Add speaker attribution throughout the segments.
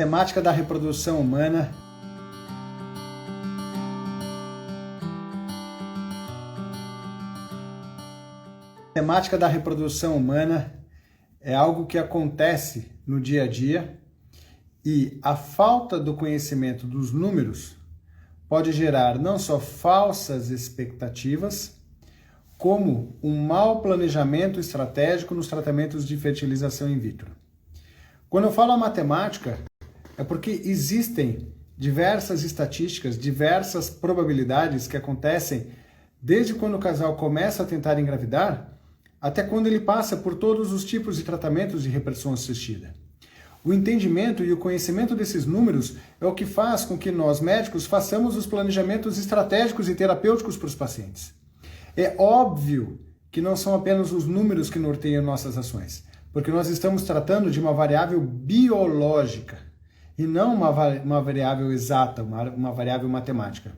Speaker 1: Temática da reprodução humana. A temática da reprodução humana é algo que acontece no dia a dia e a falta do conhecimento dos números pode gerar não só falsas expectativas, como um mau planejamento estratégico nos tratamentos de fertilização in vitro. Quando eu falo a matemática, é porque existem diversas estatísticas, diversas probabilidades que acontecem desde quando o casal começa a tentar engravidar até quando ele passa por todos os tipos de tratamentos de reprodução assistida. O entendimento e o conhecimento desses números é o que faz com que nós, médicos, façamos os planejamentos estratégicos e terapêuticos para os pacientes. É óbvio que não são apenas os números que norteiam nossas ações, porque nós estamos tratando de uma variável biológica e não uma variável exata, uma variável matemática.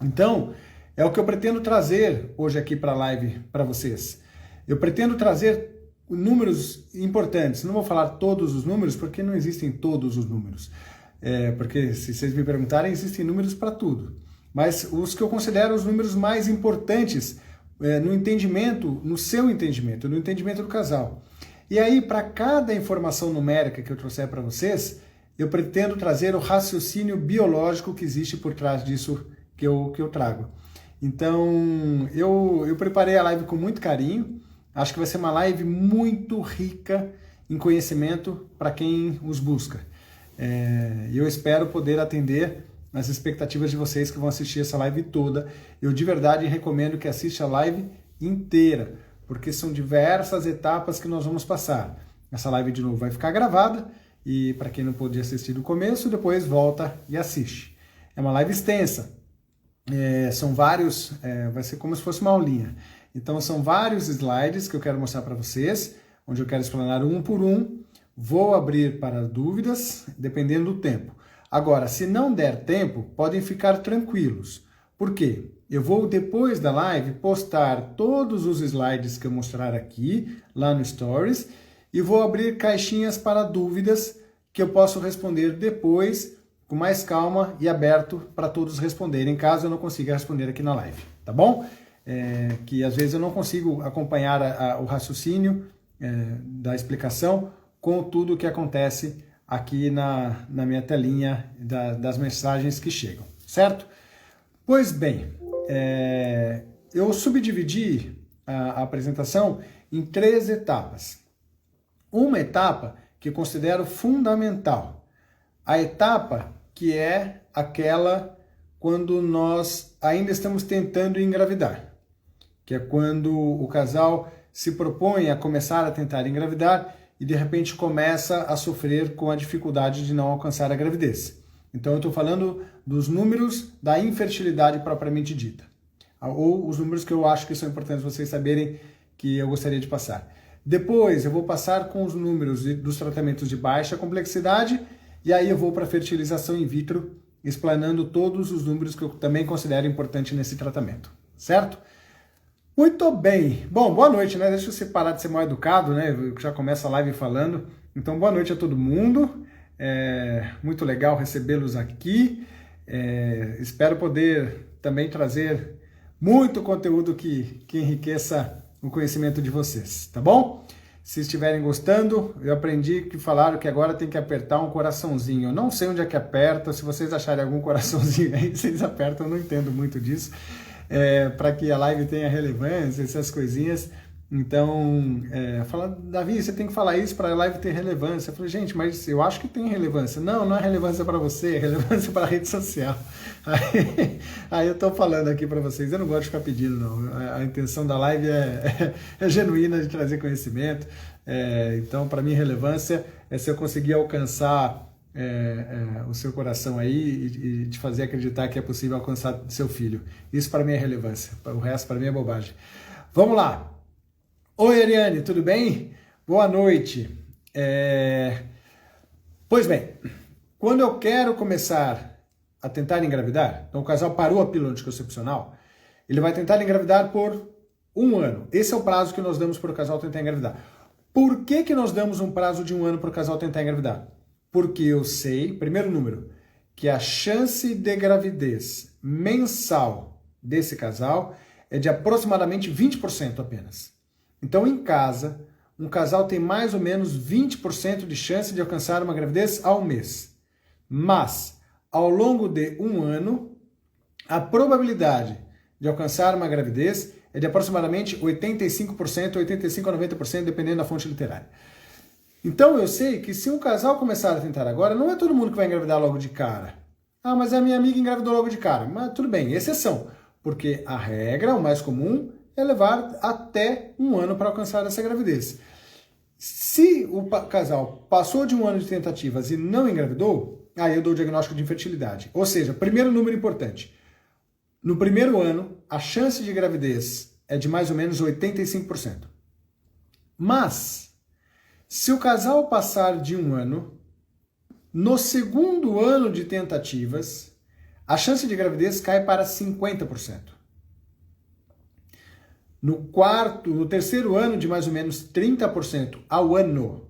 Speaker 1: Então, é o que eu pretendo trazer hoje aqui para a live para vocês. Eu pretendo trazer números importantes. Não vou falar todos os números, porque não existem todos os números. Porque, se vocês me perguntarem, existem números para tudo. Mas os que eu considero os números mais importantes no entendimento, no seu entendimento, no entendimento do casal. E aí, para cada informação numérica que eu trouxer para vocês, eu pretendo trazer o raciocínio biológico que existe por trás disso que eu trago. Então, eu preparei a live com muito carinho. Acho que vai ser uma live muito rica em conhecimento para quem os busca. E eu espero poder atender as expectativas de vocês que vão assistir essa live toda. Eu de verdade recomendo que assista a live inteira, porque são diversas etapas que nós vamos passar. Essa live, de novo, vai ficar gravada, e para quem não pôde assistir do começo, depois volta e assiste. É uma live extensa, são vários, vai ser como se fosse uma aulinha. Então são vários slides que eu quero mostrar para vocês, onde eu quero explanar um por um. Vou abrir para dúvidas, dependendo do tempo. Agora, se não der tempo, podem ficar tranquilos. Por quê? Eu vou, depois da live, postar todos os slides que eu mostrar aqui, lá no Stories, e vou abrir caixinhas para dúvidas que eu posso responder depois, com mais calma e aberto para todos responderem, caso eu não consiga responder aqui na live, tá bom? Que às vezes eu não consigo acompanhar o raciocínio da explicação com tudo o que acontece aqui na minha telinha das mensagens que chegam, certo? Pois bem, eu subdividi a apresentação em 3 etapas. Uma etapa que eu considero fundamental, a etapa que é aquela quando nós ainda estamos tentando engravidar, que é quando o casal se propõe a começar a tentar engravidar e de repente começa a sofrer com a dificuldade de não alcançar a gravidez. Então eu estou falando dos números da infertilidade propriamente dita, ou os números que eu acho que são importantes vocês saberem que eu gostaria de passar. Depois eu vou passar com os números dos tratamentos de baixa complexidade e aí eu vou para a fertilização in vitro, explanando todos os números que eu também considero importante nesse tratamento, certo? Muito bem. Bom, boa noite, né? Deixa eu parar de ser mal educado, né? Eu já começo a live falando. Então, boa noite a todo mundo. Muito legal recebê-los aqui. Espero poder também trazer muito conteúdo que enriqueça o conhecimento de vocês, tá bom? Se estiverem gostando, eu aprendi que falaram que agora tem que apertar um coraçãozinho. Eu não sei onde é que aperta, se vocês acharem algum coraçãozinho aí, vocês apertam, eu não entendo muito disso. Para que a live tenha relevância, essas coisinhas. Então, fala, Davi, você tem que falar isso para a live ter relevância. Eu falei, gente, mas eu acho que tem relevância. Não, não é relevância para você, é relevância para a rede social. Aí eu estou falando aqui para vocês, eu não gosto de ficar pedindo, não. A intenção da live é genuína, de trazer conhecimento. Então, para mim, relevância é se eu conseguir alcançar o seu coração aí e te fazer acreditar que é possível alcançar seu filho. Isso para mim é relevância, o resto para mim é bobagem. Vamos lá! Oi, Ariane, tudo bem? Boa noite. Pois bem, quando eu quero começar a tentar engravidar, então o casal parou a pílula anticoncepcional, ele vai tentar engravidar por 1 ano. Esse é o prazo que nós damos para o casal tentar engravidar. Por que nós damos um prazo de 1 ano para o casal tentar engravidar? Porque eu sei, primeiro número, que a chance de gravidez mensal desse casal é de aproximadamente 20% apenas. Então, em casa, um casal tem mais ou menos 20% de chance de alcançar uma gravidez ao mês. Mas, ao longo de um ano, a probabilidade de alcançar uma gravidez é de aproximadamente 85%, 85% a 90%, dependendo da fonte literária. Então eu sei que se um casal começar a tentar agora, não é todo mundo que vai engravidar logo de cara. Ah, mas a minha amiga engravidou logo de cara. Mas tudo bem, exceção. Porque a regra, o mais comum, é levar até um ano para alcançar essa gravidez. Se o casal passou de um ano de tentativas e não engravidou, aí eu dou o diagnóstico de infertilidade. Ou seja, primeiro número importante. No primeiro ano, a chance de gravidez é de mais ou menos 85%. Mas, se o casal passar de um ano, no segundo ano de tentativas, a chance de gravidez cai para 50%. No terceiro ano, de mais ou menos 30% ao ano,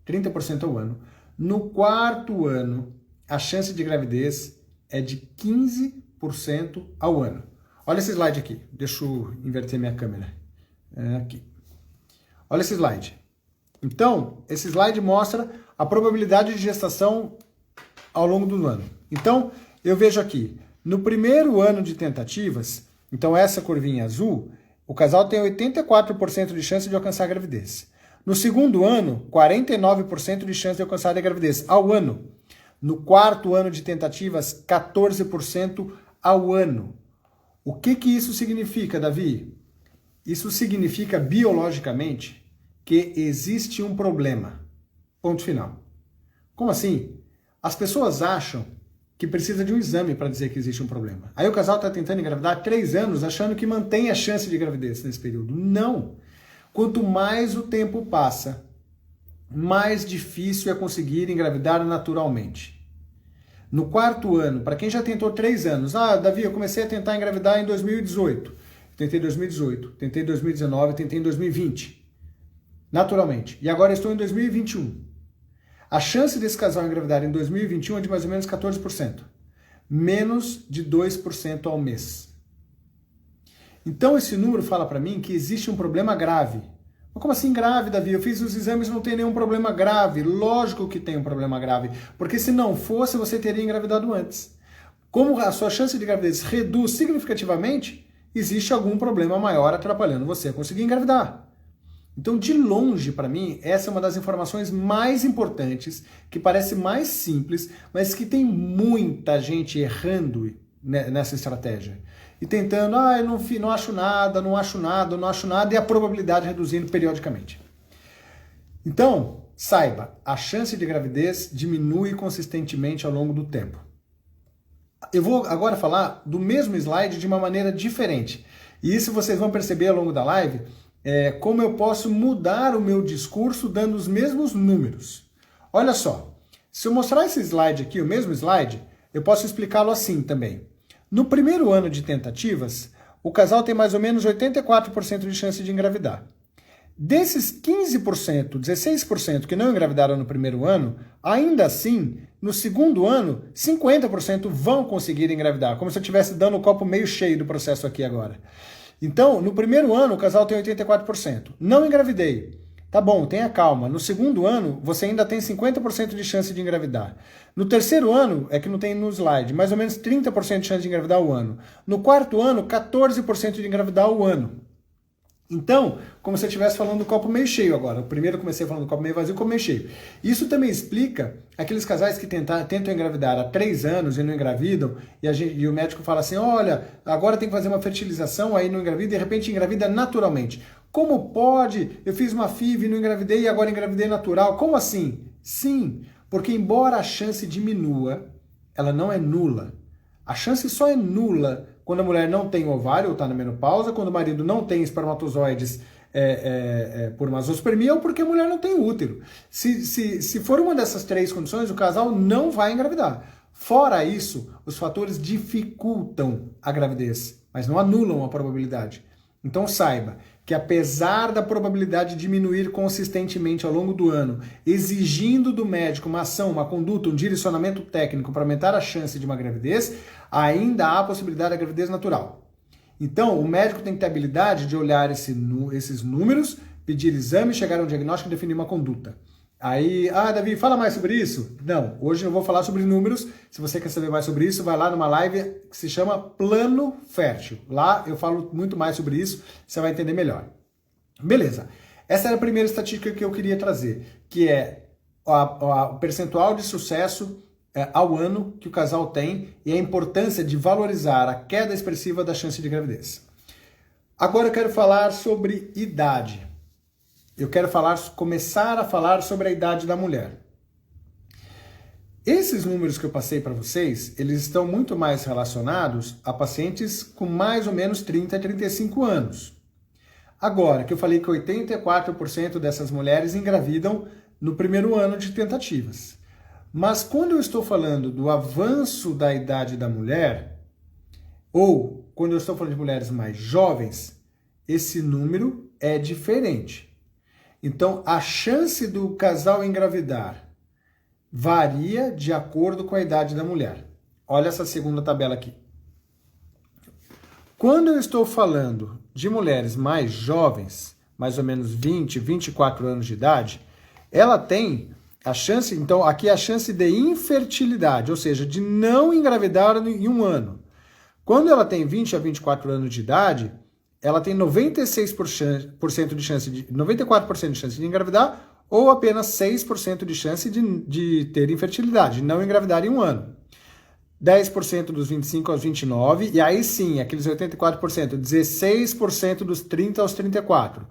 Speaker 1: 30% ao ano. No quarto ano, a chance de gravidez é de 15% ao ano. Olha esse slide aqui. Deixa eu inverter minha câmera. Aqui. Olha esse slide. Então, esse slide mostra a probabilidade de gestação ao longo do ano. Então, eu vejo aqui, no primeiro ano de tentativas, então essa curvinha azul, o casal tem 84% de chance de alcançar a gravidez. No segundo ano, 49% de chance de alcançar a gravidez ao ano. No quarto ano de tentativas, 14% ao ano. O que isso significa, Davi? Isso significa biologicamente que existe um problema. Ponto final. Como assim? As pessoas acham que precisa de um exame para dizer que existe um problema. Aí o casal está tentando engravidar há 3 anos, achando que mantém a chance de gravidez nesse período. Não! Quanto mais o tempo passa, mais difícil é conseguir engravidar naturalmente. No quarto ano, para quem já tentou 3 anos, Davi, eu comecei a tentar engravidar em 2018. Tentei 2018, tentei 2019, tentei em 2020. Naturalmente. E agora estou em 2021. A chance desse casal engravidar em 2021 é de mais ou menos 14%. Menos de 2% ao mês. Então esse número fala para mim que existe um problema grave. Mas como assim grave, Davi? Eu fiz os exames e não tem nenhum problema grave. Lógico que tem um problema grave. Porque se não fosse, você teria engravidado antes. Como a sua chance de gravidez reduz significativamente, existe algum problema maior atrapalhando você a conseguir engravidar. Então, de longe, para mim, essa é uma das informações mais importantes, que parece mais simples, mas que tem muita gente errando nessa estratégia. E tentando, eu não acho nada, não acho nada, e a probabilidade reduzindo periodicamente. Então, saiba, a chance de gravidez diminui consistentemente ao longo do tempo. Eu vou agora falar do mesmo slide de uma maneira diferente. E isso vocês vão perceber ao longo da live, como eu posso mudar o meu discurso dando os mesmos números. Olha só, se eu mostrar esse slide aqui, o mesmo slide, eu posso explicá-lo assim também. No primeiro ano de tentativas, o casal tem mais ou menos 84% de chance de engravidar. Desses 15%, 16% que não engravidaram no primeiro ano, ainda assim, no segundo ano, 50% vão conseguir engravidar, como se eu estivesse dando o copo meio cheio do processo aqui agora. Então, no primeiro ano, o casal tem 84%. Não engravidei. Tá bom, tenha calma. No segundo ano, você ainda tem 50% de chance de engravidar. No terceiro ano, é que não tem no slide, mais ou menos 30% de chance de engravidar ao ano. No quarto ano, 14% de engravidar ao ano. Então, como se eu estivesse falando do copo meio cheio agora. O primeiro eu comecei falando do copo meio vazio, copo meio cheio. Isso também explica aqueles casais que tentam engravidar há 3 anos e não engravidam, e o médico fala assim, olha, agora tem que fazer uma fertilização, aí não engravida, e de repente engravida naturalmente. Como pode? Eu fiz uma FIV e não engravidei, e agora engravidei natural. Como assim? Sim, porque embora a chance diminua, ela não é nula. A chance só é nula quando a mulher não tem ovário ou está na menopausa, quando o marido não tem espermatozoides por uma zoospermia ou porque a mulher não tem útero. Se for uma dessas 3 condições, o casal não vai engravidar. Fora isso, os fatores dificultam a gravidez, mas não anulam a probabilidade. Então saiba que apesar da probabilidade diminuir consistentemente ao longo do ano, exigindo do médico uma ação, uma conduta, um direcionamento técnico para aumentar a chance de uma gravidez, ainda há a possibilidade da gravidez natural. Então, o médico tem que ter a habilidade de olhar esses números, pedir exame, chegar a um diagnóstico e definir uma conduta. Aí, Davi, fala mais sobre isso? Não, hoje eu vou falar sobre números. Se você quer saber mais sobre isso, vai lá numa live que se chama Plano Fértil. Lá eu falo muito mais sobre isso, você vai entender melhor. Beleza, essa era a primeira estatística que eu queria trazer, que é o percentual de sucesso ao ano que o casal tem e a importância de valorizar a queda expressiva da chance de gravidez. Agora eu quero falar sobre idade. Eu quero começar a falar sobre a idade da mulher. Esses números que eu passei para vocês, eles estão muito mais relacionados a pacientes com mais ou menos 30 a 35 anos. Agora, que eu falei que 84% dessas mulheres engravidam no primeiro ano de tentativas. Mas quando eu estou falando do avanço da idade da mulher, ou quando eu estou falando de mulheres mais jovens, esse número é diferente. Então, a chance do casal engravidar varia de acordo com a idade da mulher. Olha essa segunda tabela aqui. Quando eu estou falando de mulheres mais jovens, mais ou menos 20, 24 anos de idade, ela tem a chance, então aqui é a chance de infertilidade, ou seja, de não engravidar em um ano. Quando ela tem 20 a 24 anos de idade, ela tem 96% de chance 94% de chance de engravidar ou apenas 6% de chance de ter infertilidade, de não engravidar em um ano. 10% dos 25 aos 29, e aí sim, aqueles 84%, 16% dos 30 aos 34.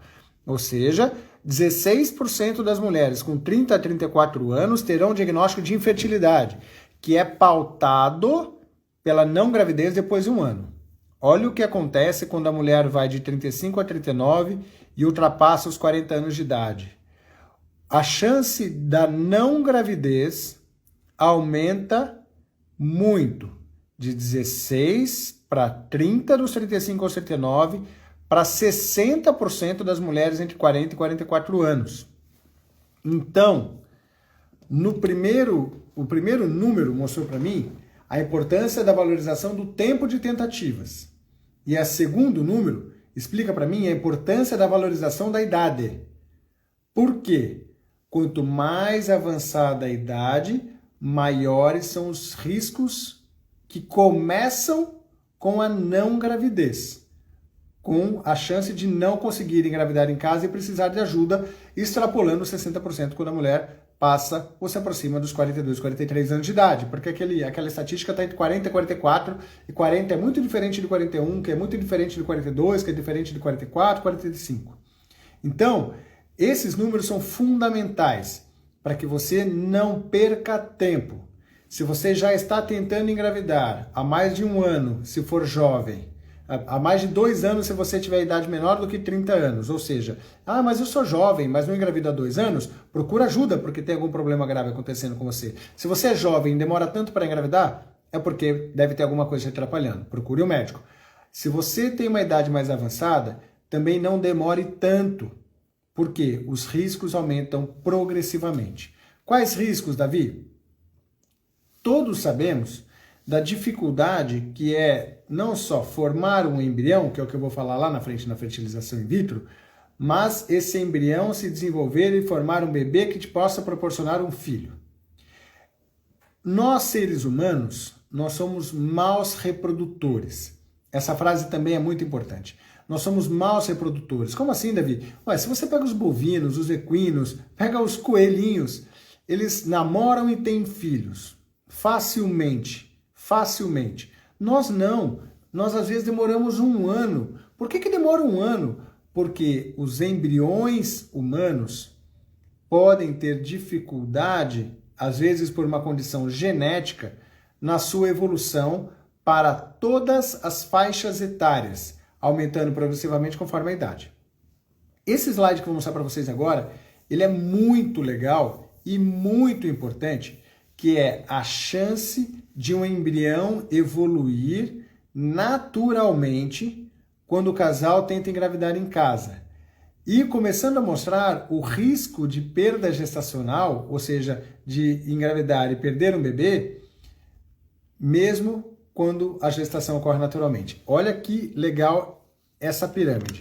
Speaker 1: Ou seja, 16% das mulheres com 30 a 34 anos terão diagnóstico de infertilidade, que é pautado pela não gravidez depois de um ano. Olha o que acontece quando a mulher vai de 35 a 39 e ultrapassa os 40 anos de idade. A chance da não gravidez aumenta muito, de 16 para 30 dos 35 aos 39, para 60% das mulheres entre 40 e 44 anos. Então, o primeiro número mostrou para mim a importância da valorização do tempo de tentativas. E o segundo número explica para mim a importância da valorização da idade. Por quê? Quanto mais avançada a idade, maiores são os riscos que começam com a não gravidez, com a chance de não conseguir engravidar em casa e precisar de ajuda, extrapolando 60% quando a mulher passa ou se aproxima dos 42, 43 anos de idade, porque aquela estatística está entre 40 e 44, e 40 é muito diferente de 41, que é muito diferente de 42, que é diferente de 44, 45. Então, esses números são fundamentais para que você não perca tempo. Se você já está tentando engravidar há mais de um ano, se for jovem, há mais de 2 anos se você tiver idade menor do que 30 anos, ou seja, mas eu sou jovem, mas não engravido há 2 anos, procura ajuda porque tem algum problema grave acontecendo com você. Se você é jovem e demora tanto para engravidar, é porque deve ter alguma coisa te atrapalhando, procure o médico. Se você tem uma idade mais avançada, também não demore tanto, porque os riscos aumentam progressivamente. Quais riscos, Davi? Todos sabemos da dificuldade que é não só formar um embrião, que é o que eu vou falar lá na frente na fertilização in vitro, mas esse embrião se desenvolver e formar um bebê que te possa proporcionar um filho. Nós, seres humanos, nós somos maus reprodutores. Essa frase também é muito importante. Nós somos maus reprodutores. Como assim, Davi? Se você pega os bovinos, os equinos, pega os coelhinhos, eles namoram e têm filhos facilmente. Nós não. Nós às vezes demoramos 1 ano. Por que demora 1 ano? Porque os embriões humanos podem ter dificuldade, às vezes por uma condição genética, na sua evolução para todas as faixas etárias, aumentando progressivamente conforme a idade. Esse slide que eu vou mostrar para vocês agora, ele é muito legal e muito importante, que é a chance de um embrião evoluir naturalmente quando o casal tenta engravidar em casa. E começando a mostrar o risco de perda gestacional, ou seja, de engravidar e perder um bebê, mesmo quando a gestação ocorre naturalmente. Olha que legal essa pirâmide.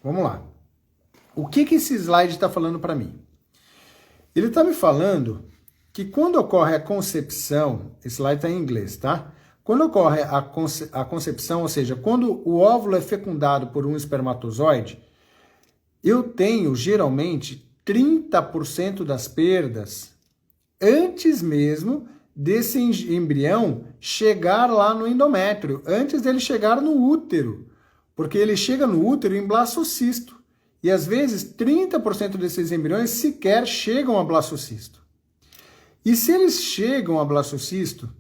Speaker 1: Vamos lá. O que esse slide está falando para mim? Ele está me falando que quando ocorre a concepção, esse slide está em inglês, tá? Quando ocorre a concepção, ou seja, quando o óvulo é fecundado por um espermatozoide, eu tenho, geralmente, 30% das perdas antes mesmo desse embrião chegar lá no endométrio, antes dele chegar no útero, porque ele chega no útero em blastocisto. E, às vezes, 30% desses embriões sequer chegam a blastocisto. E se eles chegam a blastocisto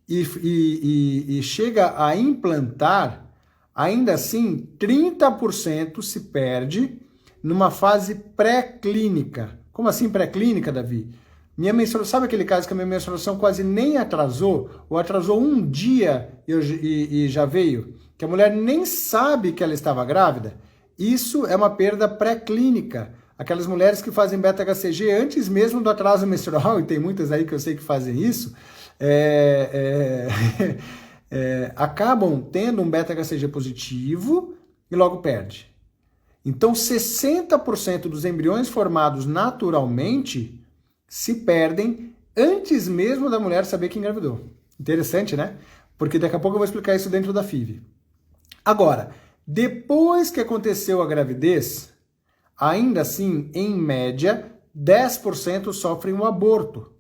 Speaker 1: e chega a implantar, ainda assim, 30% se perde numa fase pré-clínica. Como assim pré-clínica, Davi? Minha menstruação, sabe aquele caso que a minha menstruação quase nem atrasou, ou atrasou um dia e já veio? Que a mulher nem sabe que ela estava grávida? Isso é uma perda pré-clínica. Aquelas mulheres que fazem beta-HCG antes mesmo do atraso menstrual, e tem muitas aí que eu sei que fazem isso, acabam tendo um beta-HCG positivo e logo perde. Então, 60% dos embriões formados naturalmente se perdem antes mesmo da mulher saber que engravidou. Interessante, né? Porque daqui a pouco eu vou explicar isso dentro da FIV. Agora, depois que aconteceu a gravidez, ainda assim, em média, 10% sofrem um aborto.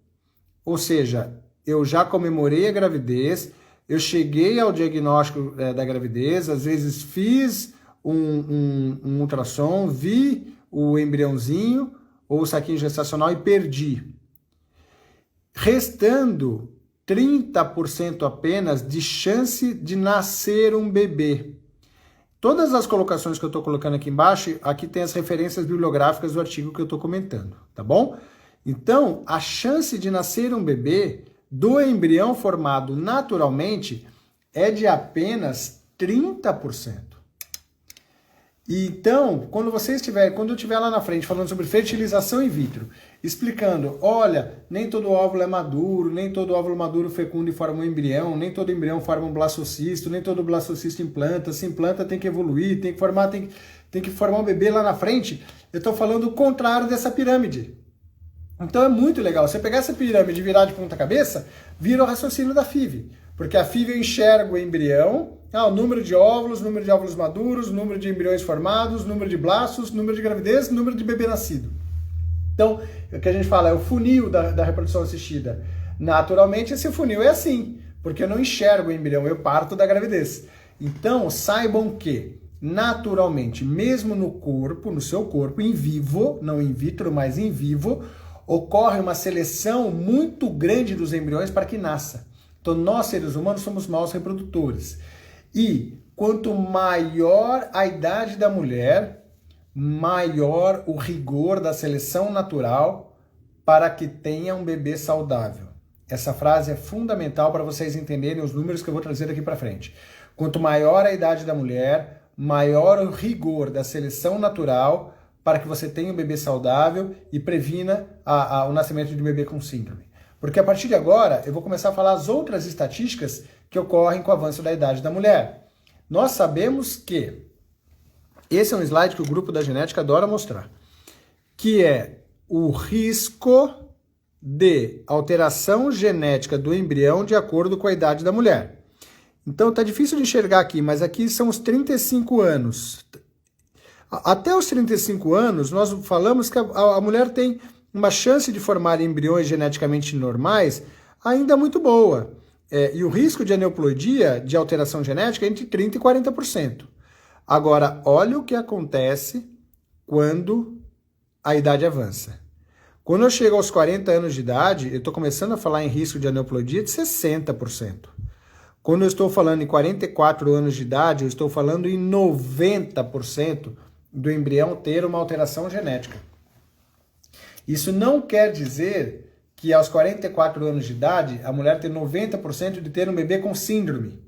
Speaker 1: Ou seja, eu já comemorei a gravidez, eu cheguei ao diagnóstico da gravidez, às vezes fiz um ultrassom, vi o embriãozinho ou o saquinho gestacional e perdi. Restando 30% apenas de chance de nascer um bebê. Todas as colocações que eu estou colocando aqui embaixo, aqui tem as referências bibliográficas do artigo que eu estou comentando, tá bom? Então, a chance de nascer um bebê do embrião formado naturalmente é de apenas 30%. Então, quando eu estiver lá na frente falando sobre fertilização in vitro, explicando, olha, nem todo óvulo é maduro, nem todo óvulo maduro fecunda e forma um embrião, nem todo embrião forma um blastocisto, nem todo blastocisto implanta, se implanta tem que evoluir, tem que formar um bebê lá na frente, eu estou falando o contrário dessa pirâmide. Então é muito legal, você pegar essa pirâmide e virar de ponta cabeça, vira o raciocínio da FIV. Porque a FIV eu enxergo o embrião, o número de óvulos maduros, número de embriões formados, número de blastos, número de gravidez, número de bebê nascido. Então, o que a gente fala é o funil da reprodução assistida. Naturalmente, esse funil é assim, porque eu não enxergo o embrião, eu parto da gravidez. Então, saibam que, naturalmente, mesmo no corpo, no seu corpo, em vivo, não in vitro, mas em vivo, ocorre uma seleção muito grande dos embriões para que nasça. Então, nós, seres humanos, somos maus reprodutores. E quanto maior a idade da mulher, maior o rigor da seleção natural para que tenha um bebê saudável. Essa frase é fundamental para vocês entenderem os números que eu vou trazer daqui para frente. Quanto maior a idade da mulher, maior o rigor da seleção natural para que você tenha um bebê saudável e previna o nascimento de um bebê com síndrome. Porque a partir de agora, eu vou começar a falar as outras estatísticas que ocorrem com o avanço da idade da mulher. Nós sabemos que, esse é um slide que o grupo da genética adora mostrar, que é o risco de alteração genética do embrião de acordo com a idade da mulher. Então tá difícil de enxergar aqui, mas aqui são os 35 anos. Até os 35 anos, nós falamos que a mulher tem uma chance de formar embriões geneticamente normais ainda muito boa. E o risco de aneuploidia, de alteração genética, é entre 30% e 40%. Agora, olha o que acontece quando a idade avança. Quando eu chego aos 40 anos de idade, eu estou começando a falar em risco de aneuploidia de 60%. Quando eu estou falando em 44 anos de idade, eu estou falando em 90% do embrião ter uma alteração genética. Isso não quer dizer que aos 44 anos de idade a mulher tem 90% de ter um bebê com síndrome.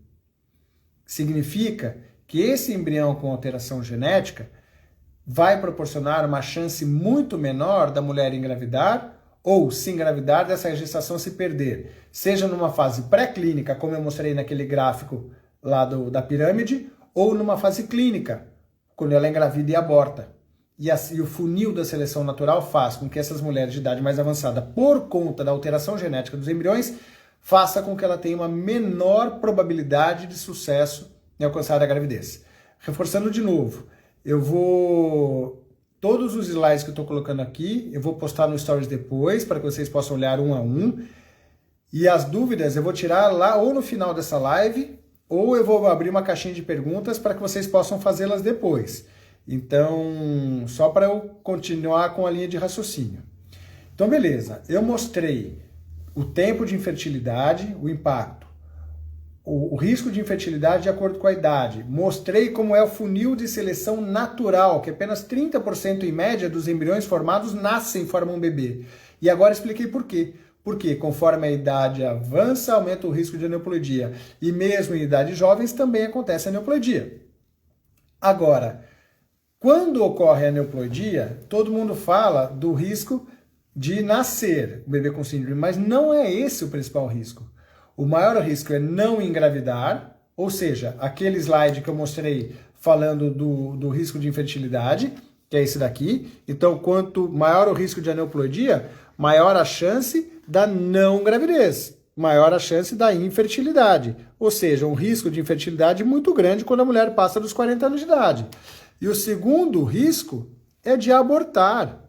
Speaker 1: Significa que esse embrião com alteração genética vai proporcionar uma chance muito menor da mulher engravidar ou, se engravidar, dessa gestação se perder, seja numa fase pré-clínica, como eu mostrei naquele gráfico lá da pirâmide, ou numa fase clínica, quando ela engravida e aborta. E o funil da seleção natural faz com que essas mulheres de idade mais avançada, por conta da alteração genética dos embriões, faça com que ela tenha uma menor probabilidade de sucesso em alcançar a gravidez. Reforçando de novo, todos os slides que eu estou colocando aqui, eu vou postar no Stories depois, para que vocês possam olhar um a um. E as dúvidas eu vou tirar lá ou no final dessa live, ou eu vou abrir uma caixinha de perguntas para que vocês possam fazê-las depois. Então, só para eu continuar com a linha de raciocínio. Então, beleza. Eu mostrei o tempo de infertilidade, o impacto, o risco de infertilidade de acordo com a idade. Mostrei como é o funil de seleção natural, que apenas 30% em média dos embriões formados nascem e formam um bebê. E agora expliquei por quê. Porque conforme a idade avança, aumenta o risco de aneuploidia. E mesmo em idades jovens também acontece a aneuploidia. Agora, quando ocorre a aneuploidia, todo mundo fala do risco de nascer o bebê com síndrome, mas não é esse o principal risco. O maior risco é não engravidar, ou seja, aquele slide que eu mostrei falando do risco de infertilidade, que é esse daqui. Então, quanto maior o risco de aneuploidia, maior a chance da não gravidez, maior a chance da infertilidade. Ou seja, um risco de infertilidade muito grande quando a mulher passa dos 40 anos de idade. E o segundo risco é de abortar.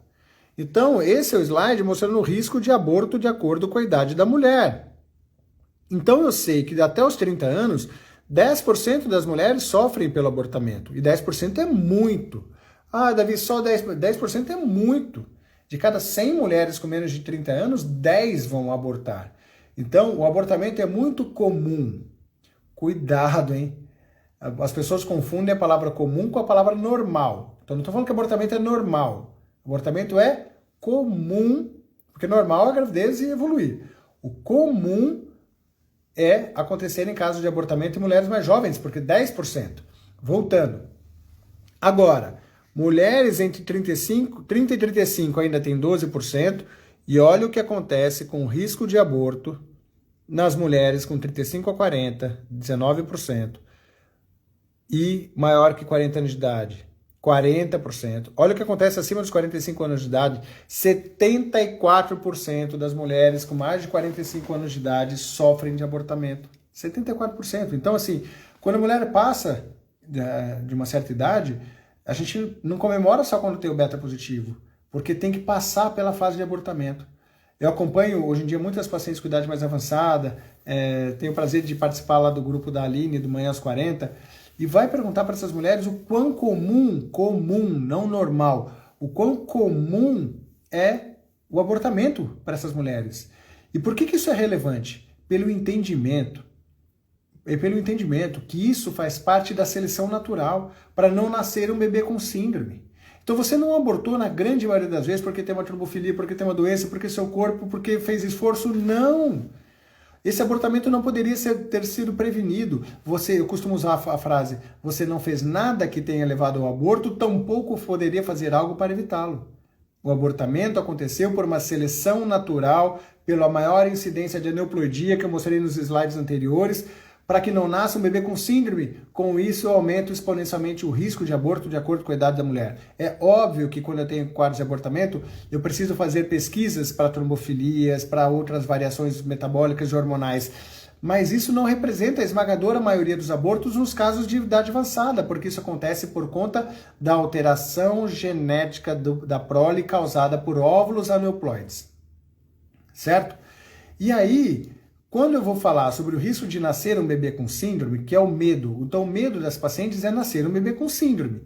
Speaker 1: Então, esse é o slide mostrando o risco de aborto de acordo com a idade da mulher. Então, eu sei que até os 30 anos, 10% das mulheres sofrem pelo abortamento. E 10% é muito. Ah, Davi, só 10% é muito. De cada 100 mulheres com menos de 30 anos, 10 vão abortar. Então, o abortamento é muito comum. Cuidado, hein? As pessoas confundem a palavra comum com a palavra normal. Então, não estou falando que abortamento é normal. Abortamento é comum, porque normal é a gravidez e evoluir. O comum é acontecer em casos de abortamento em mulheres mais jovens, porque 10%. Voltando. Agora, mulheres entre 30 e 35 ainda tem 12%, e olha o que acontece com o risco de aborto nas mulheres com 35 a 40, 19%, e maior que 40 anos de idade, 40%. Olha o que acontece acima dos 45 anos de idade, 74% das mulheres com mais de 45 anos de idade sofrem de abortamento. 74%. Então, assim, quando a mulher passa de uma certa idade, a gente não comemora só quando tem o beta positivo, porque tem que passar pela fase de abortamento. Eu acompanho, hoje em dia, muitas pacientes com idade mais avançada, tenho o prazer de participar lá do grupo da Aline, do Manhã aos 40, e vai perguntar para essas mulheres o quão comum, não normal, o quão comum é o abortamento para essas mulheres. E por que isso é relevante? Pelo entendimento. É pelo entendimento que isso faz parte da seleção natural para não nascer um bebê com síndrome. Então você não abortou na grande maioria das vezes porque tem uma trombofilia, porque tem uma doença, porque seu corpo, porque fez esforço, não! Esse abortamento não poderia ter sido prevenido. Eu costumo usar a frase, você não fez nada que tenha levado ao aborto, tampouco poderia fazer algo para evitá-lo. O abortamento aconteceu por uma seleção natural, pela maior incidência de aneuploidia que eu mostrei nos slides anteriores, para que não nasça um bebê com síndrome. Com isso, eu aumento exponencialmente o risco de aborto de acordo com a idade da mulher. É óbvio que quando eu tenho quadros de abortamento, eu preciso fazer pesquisas para trombofilias, para outras variações metabólicas e hormonais. Mas isso não representa a esmagadora maioria dos abortos nos casos de idade avançada, porque isso acontece por conta da alteração genética da prole causada por óvulos aneuploides. Certo? E aí, quando eu vou falar sobre o risco de nascer um bebê com síndrome, que é o medo, então o medo das pacientes é nascer um bebê com síndrome.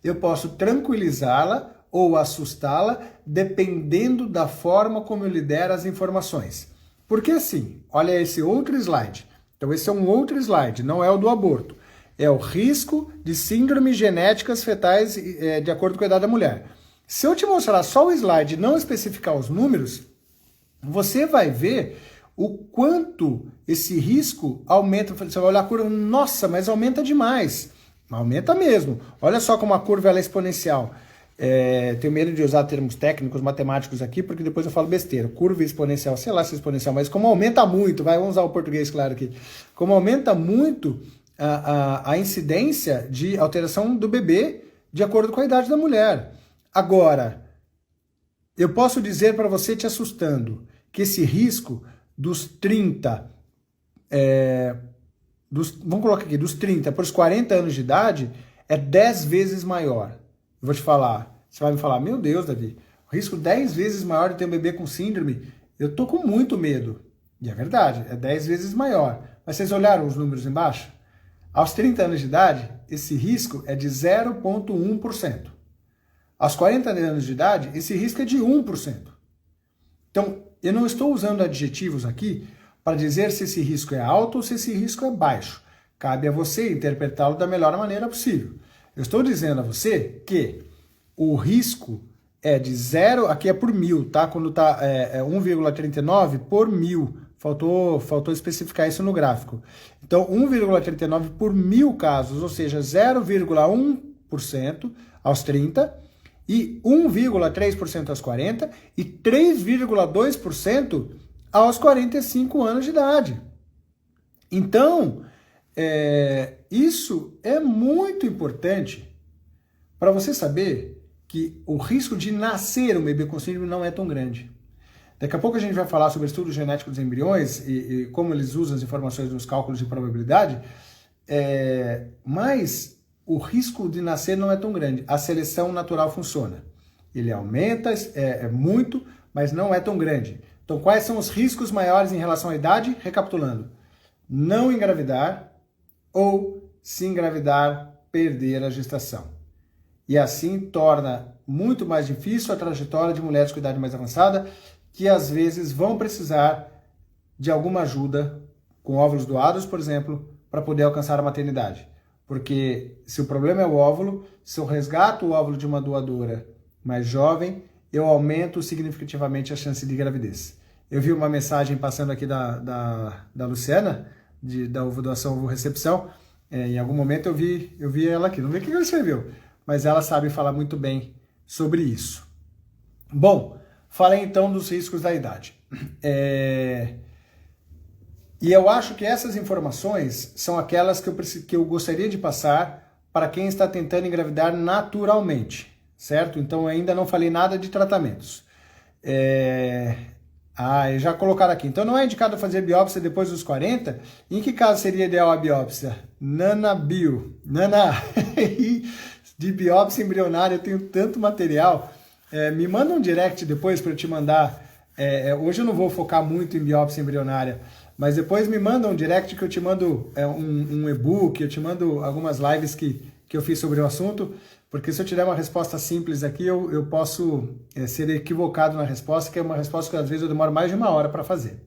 Speaker 1: Eu posso tranquilizá-la ou assustá-la, dependendo da forma como eu lhe der as informações. Porque assim, olha esse outro slide. Então esse é um outro slide, não é o do aborto. É o risco de síndromes genéticas fetais de acordo com a idade da mulher. Se eu te mostrar só o slide e não especificar os números, você vai ver o quanto esse risco aumenta. Você vai olhar a curva, nossa, mas aumenta demais. Aumenta mesmo. Olha só como a curva ela é exponencial. Tenho medo de usar termos técnicos, matemáticos aqui, porque depois eu falo besteira. Curva exponencial, sei lá se é exponencial, mas como aumenta muito, vamos usar o português claro aqui. Como aumenta muito a incidência de alteração do bebê de acordo com a idade da mulher. Agora, eu posso dizer para você, te assustando, que esse risco dos 30, vamos colocar aqui, dos 30 para os 40 anos de idade, é 10 vezes maior. Eu vou te falar, você vai me falar, meu Deus, Davi, o risco 10 vezes maior de ter um bebê com síndrome, eu tô com muito medo. E é verdade, é 10 vezes maior. Mas vocês olharam os números embaixo? Aos 30 anos de idade, esse risco é de 0,1%. Aos 40 anos de idade, esse risco é de 1%. Então, eu não estou usando adjetivos aqui para dizer se esse risco é alto ou se esse risco é baixo. Cabe a você interpretá-lo da melhor maneira possível. Eu estou dizendo a você que o risco é de 0, aqui é por 1000, tá? Quando tá 1,39 por 1000. Faltou especificar isso no gráfico. Então, 1,39 por 1000 casos, ou seja, 0,1% aos 30, e 1,3% aos 40 e 3,2% aos 45 anos de idade. Então, isso é muito importante para você saber que o risco de nascer um bebê com síndrome não é tão grande. Daqui a pouco a gente vai falar sobre estudo genético dos embriões e como eles usam as informações nos cálculos de probabilidade, mas o risco de nascer não é tão grande. A seleção natural funciona. Ele aumenta muito, mas não é tão grande. Então, quais são os riscos maiores em relação à idade? Recapitulando. Não engravidar ou, se engravidar, perder a gestação. E assim torna muito mais difícil a trajetória de mulheres com idade mais avançada, que às vezes vão precisar de alguma ajuda com óvulos doados, por exemplo, para poder alcançar a maternidade. Porque se o problema é o óvulo, se eu resgato o óvulo de uma doadora mais jovem, eu aumento significativamente a chance de gravidez. Eu vi uma mensagem passando aqui da Luciana, da doação ovo-recepção. Em algum momento eu vi ela aqui. Não vi o que ela escreveu, mas ela sabe falar muito bem sobre isso. Bom, falei então dos riscos da idade. E eu acho que essas informações são aquelas que eu gostaria de passar para quem está tentando engravidar naturalmente, certo? Então ainda não falei nada de tratamentos. Já colocaram aqui. Então não é indicado fazer biópsia depois dos 40? Em que caso seria ideal a biópsia? De biópsia embrionária eu tenho tanto material. Me manda um direct depois para eu te mandar. Hoje eu não vou focar muito em biópsia embrionária, mas depois me manda um direct que eu te mando um e-book, eu te mando algumas lives que eu fiz sobre o assunto, porque se eu te der uma resposta simples aqui, eu posso ser equivocado na resposta, que é uma resposta que às vezes eu demoro mais de 1 hora para fazer.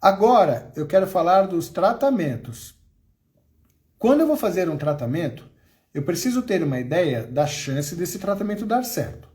Speaker 1: Agora, eu quero falar dos tratamentos. Quando eu vou fazer um tratamento, eu preciso ter uma ideia da chance desse tratamento dar certo.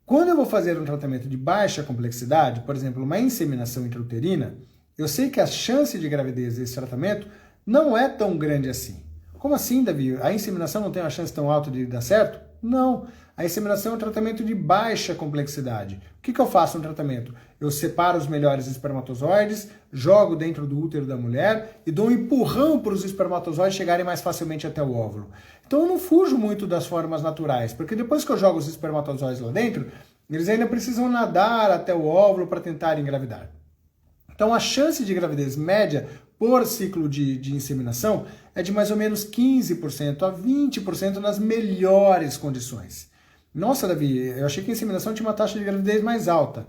Speaker 1: Quando eu vou fazer um tratamento de baixa complexidade, por exemplo, uma inseminação intrauterina, eu sei que a chance de gravidez desse tratamento não é tão grande assim. Como assim, Davi? A inseminação não tem uma chance tão alta de dar certo? Não. A inseminação é um tratamento de baixa complexidade. O que eu faço no tratamento? Eu separo os melhores espermatozoides, jogo dentro do útero da mulher e dou um empurrão para os espermatozoides chegarem mais facilmente até o óvulo. Então eu não fujo muito das formas naturais, porque depois que eu jogo os espermatozoides lá dentro, eles ainda precisam nadar até o óvulo para tentar engravidar. Então a chance de gravidez média por ciclo de inseminação é de mais ou menos 15% a 20% nas melhores condições. Nossa, Davi, eu achei que a inseminação tinha uma taxa de gravidez mais alta.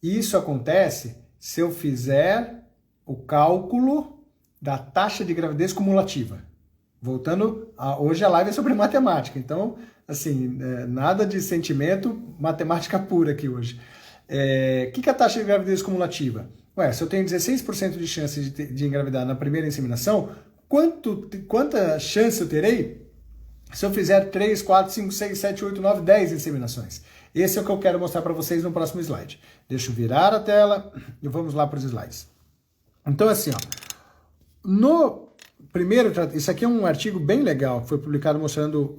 Speaker 1: Isso acontece se eu fizer o cálculo da taxa de gravidez cumulativa. Voltando, hoje a live é sobre matemática, então, assim, nada de sentimento, matemática pura aqui hoje. O que é a taxa de gravidez cumulativa? Se eu tenho 16% de chance de engravidar na primeira inseminação, quanta chance eu terei se eu fizer 3, 4, 5, 6, 7, 8, 9, 10 inseminações? Esse é o que eu quero mostrar para vocês no próximo slide. Deixa eu virar a tela e vamos lá para os slides. Então, assim, Primeiro, isso aqui é um artigo bem legal, que foi publicado mostrando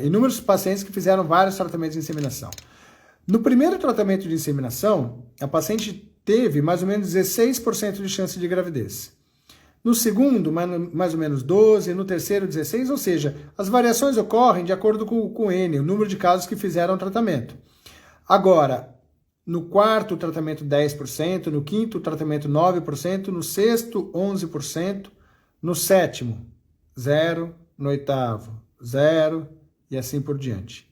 Speaker 1: inúmeros pacientes que fizeram vários tratamentos de inseminação. No primeiro tratamento de inseminação, a paciente teve mais ou menos 16% de chance de gravidez. No segundo, mais ou menos 12%, no terceiro, 16%, ou seja, as variações ocorrem de acordo com o N, o número de casos que fizeram o tratamento. Agora, no quarto, o tratamento 10%, no quinto, o tratamento 9%, no sexto, 11%, no sétimo, 0%, no oitavo, 0%, e assim por diante.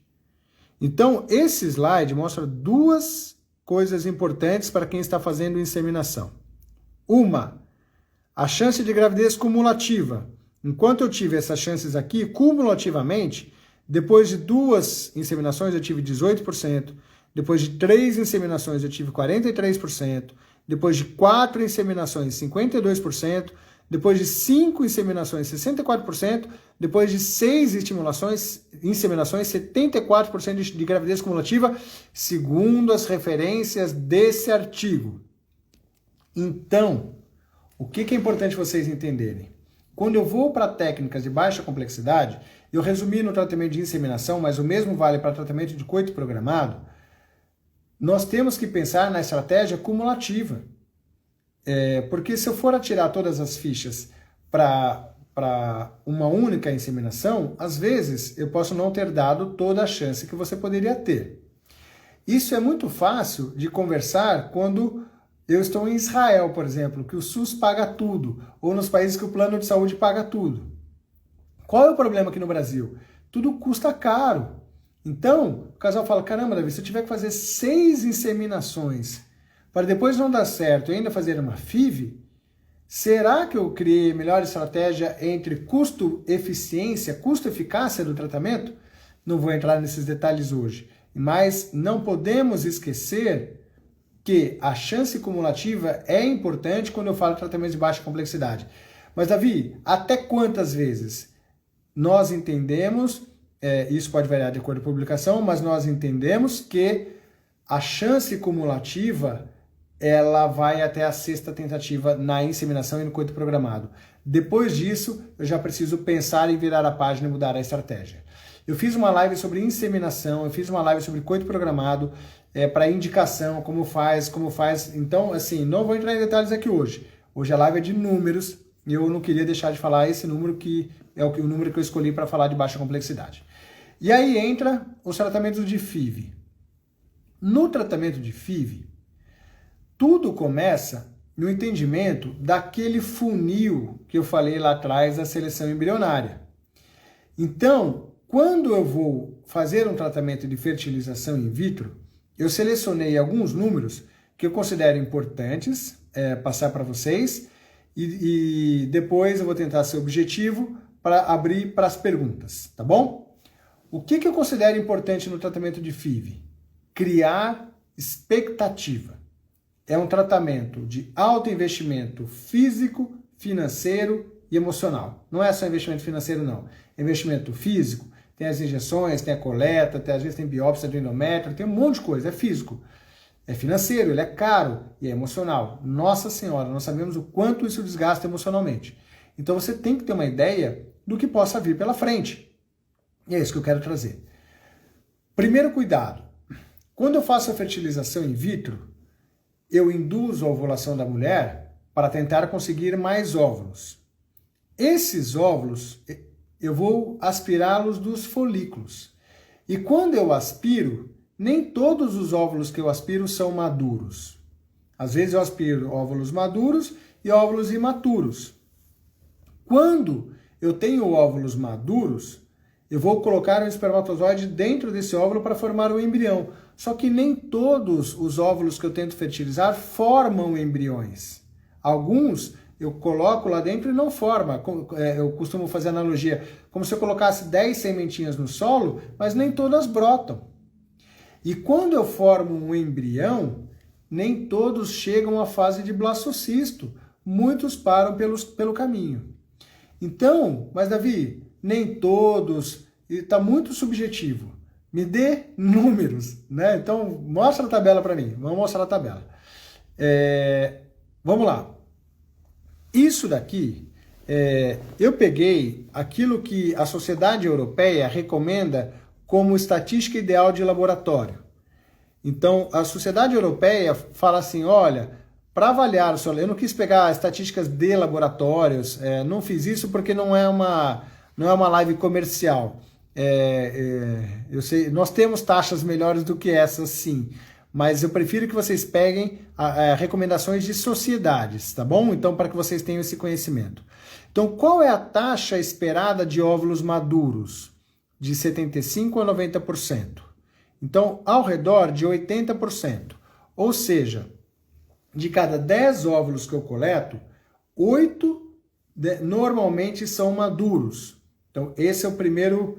Speaker 1: Então, esse slide mostra duas coisas importantes para quem está fazendo inseminação. Uma, a chance de gravidez cumulativa. Enquanto eu tive essas chances aqui, cumulativamente, depois de 2 inseminações eu tive 18%, depois de 3 inseminações eu tive 43%, depois de 4 inseminações 52%, depois de 5 inseminações 64%, depois de 6 inseminações 74% de gravidez cumulativa, segundo as referências desse artigo. Então, o que é importante vocês entenderem? Quando eu vou para técnicas de baixa complexidade, eu resumi no tratamento de inseminação, mas o mesmo vale para tratamento de coito programado, nós temos que pensar na estratégia cumulativa. Porque se eu for atirar todas as fichas para uma única inseminação, às vezes eu posso não ter dado toda a chance que você poderia ter. Isso é muito fácil de conversar quando eu estou em Israel, por exemplo, que o SUS paga tudo, ou nos países que o plano de saúde paga tudo. Qual é o problema aqui no Brasil? Tudo custa caro. Então, o casal fala, caramba, Davi, se eu tiver que fazer 6 inseminações para depois não dar certo e ainda fazer uma FIV, será que eu criei a melhor estratégia entre custo-eficiência, custo-eficácia do tratamento? Não vou entrar nesses detalhes hoje, mas não podemos esquecer que a chance cumulativa é importante quando eu falo de tratamento de baixa complexidade. Mas, Davi, até quantas vezes nós entendemos, isso pode variar de acordo com a publicação, mas nós entendemos que a chance cumulativa ela vai até a 6ª tentativa na inseminação e no coito programado. Depois disso, eu já preciso pensar em virar a página e mudar a estratégia. Eu fiz uma live sobre inseminação, eu fiz uma live sobre coito programado, para indicação, como faz. Então, assim, não vou entrar em detalhes aqui hoje. Hoje a live é de números e eu não queria deixar de falar esse número que é o número que eu escolhi para falar de baixa complexidade. E aí entra os tratamentos de FIV. No tratamento de FIV, tudo começa no entendimento daquele funil que eu falei lá atrás da seleção embrionária. Então, quando eu vou fazer um tratamento de fertilização in vitro, eu selecionei alguns números que eu considero importantes passar para vocês e depois eu vou tentar ser objetivo para abrir para as perguntas, tá bom? O que eu considero importante no tratamento de FIV? Criar expectativa. É um tratamento de alto investimento físico, financeiro e emocional. Não é só investimento financeiro, não. É investimento físico, tem as injeções, tem a coleta, às vezes tem biópsia do endométrio, tem um monte de coisa, é físico. É financeiro, ele é caro e é emocional. Nossa Senhora, nós sabemos o quanto isso desgasta emocionalmente. Então você tem que ter uma ideia do que possa vir pela frente. E é isso que eu quero trazer. Primeiro cuidado. Quando eu faço a fertilização in vitro, eu induzo a ovulação da mulher para tentar conseguir mais óvulos. Esses óvulos, eu vou aspirá-los dos folículos. E quando eu aspiro, nem todos os óvulos que eu aspiro são maduros. Às vezes eu aspiro óvulos maduros e óvulos imaturos. Quando eu tenho óvulos maduros, eu vou colocar um espermatozoide dentro desse óvulo para formar o embrião. Só que nem todos os óvulos que eu tento fertilizar formam embriões. Alguns eu coloco lá dentro e não forma. Eu costumo fazer analogia, como se eu colocasse 10 sementinhas no solo, mas nem todas brotam. E quando eu formo um embrião, nem todos chegam à fase de blastocisto. Muitos param pelo caminho. Então, mas Davi, nem todos, está muito subjetivo. Me dê números, né? Então, mostra a tabela para mim. Vamos mostrar a tabela. Vamos lá. Isso daqui eu peguei aquilo que a Sociedade Europeia recomenda como estatística ideal de laboratório. Então, a Sociedade Europeia fala assim, olha, para avaliar o seu... Eu não quis pegar estatísticas de laboratórios, não fiz isso porque não é uma live comercial. Eu sei, nós temos taxas melhores do que essas, sim, mas eu prefiro que vocês peguem recomendações de sociedades, tá bom? Então, para que vocês tenham esse conhecimento. Então, qual é a taxa esperada de óvulos maduros? De 75% a 90%. Então, ao redor de 80%. Ou seja, de cada 10 óvulos que eu coleto, 8 normalmente são maduros. Então, esse é o primeiro...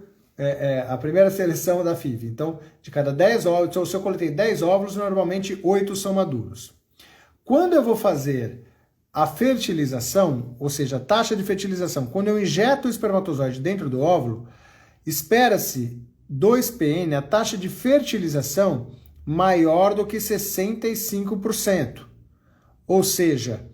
Speaker 1: a primeira seleção da FIV. Então, de cada 10 óvulos, então, se eu coletei 10 óvulos, normalmente 8 são maduros. Quando eu vou fazer a fertilização, ou seja, a taxa de fertilização, quando eu injeto o espermatozoide dentro do óvulo, espera-se 2PN, a taxa de fertilização, maior do que 65%. Ou seja,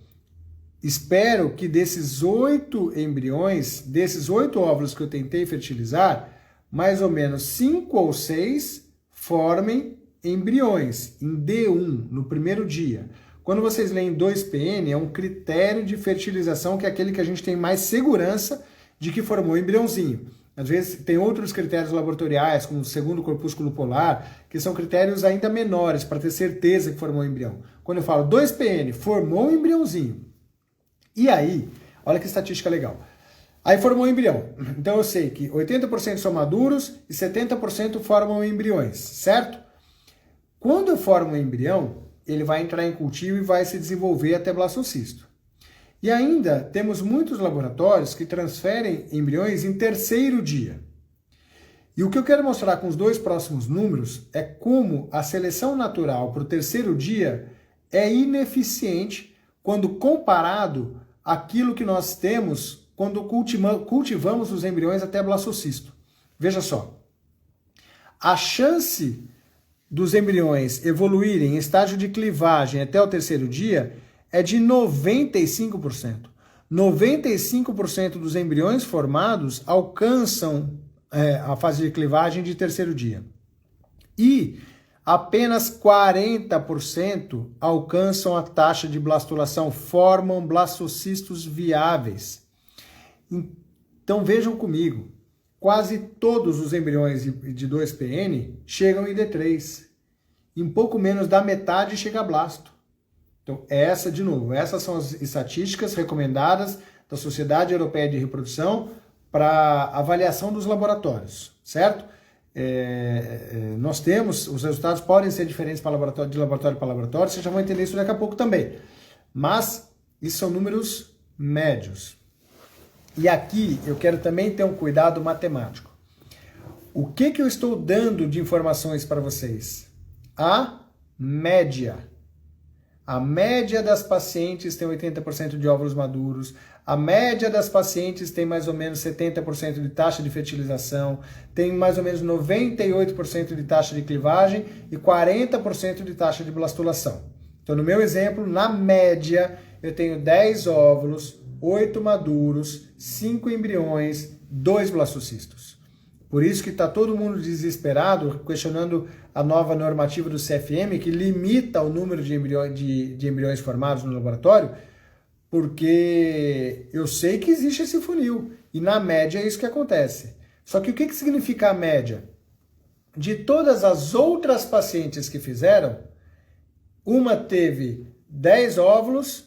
Speaker 1: espero que desses 8 embriões, desses 8 óvulos que eu tentei fertilizar, mais ou menos 5 ou 6 formem embriões em D1, no primeiro dia. Quando vocês leem 2PN, é um critério de fertilização que é aquele que a gente tem mais segurança de que formou um embriãozinho. Às vezes tem outros critérios laboratoriais, como o segundo corpúsculo polar, que são critérios ainda menores para ter certeza que formou um embrião. Quando eu falo 2PN, formou um embriãozinho. E aí, olha que estatística legal. Aí formou um embrião. Então eu sei que 80% são maduros e 70% formam embriões, certo? Quando eu formo um embrião, ele vai entrar em cultivo e vai se desenvolver até blastocisto. E ainda temos muitos laboratórios que transferem embriões em terceiro dia. E o que eu quero mostrar com os 2 próximos números é como a seleção natural para o terceiro dia é ineficiente quando comparado àquilo que nós temos quando cultivamos os embriões até blastocisto. Veja só, a chance dos embriões evoluírem em estágio de clivagem até o terceiro dia é de 95%. 95% dos embriões formados alcançam a fase de clivagem de terceiro dia. E apenas 40% alcançam a taxa de blastulação, formam blastocistos viáveis. Então vejam comigo, quase todos os embriões de 2PN chegam em D3. Em pouco menos da metade chega a blasto. Então, de novo, essas são as estatísticas recomendadas da Sociedade Europeia de Reprodução para avaliação dos laboratórios, certo? Nós temos, os resultados podem ser diferentes de laboratório para laboratório, vocês já vão entender isso daqui a pouco também. Mas, isso são números médios. E aqui eu quero também ter um cuidado matemático. O que eu estou dando de informações para vocês? A média. A média das pacientes tem 80% de óvulos maduros, a média das pacientes tem mais ou menos 70% de taxa de fertilização, tem mais ou menos 98% de taxa de clivagem e 40% de taxa de blastulação. Então, no meu exemplo, na média, eu tenho 10 óvulos, 8 maduros, 5 embriões, 2 blastocistos. Por isso que está todo mundo desesperado, questionando a nova normativa do CFM, que limita o número de embriões formados no laboratório, porque eu sei que existe esse funil, e na média é isso que acontece. Só que o que significa a média? De todas as outras pacientes que fizeram, uma teve 10 óvulos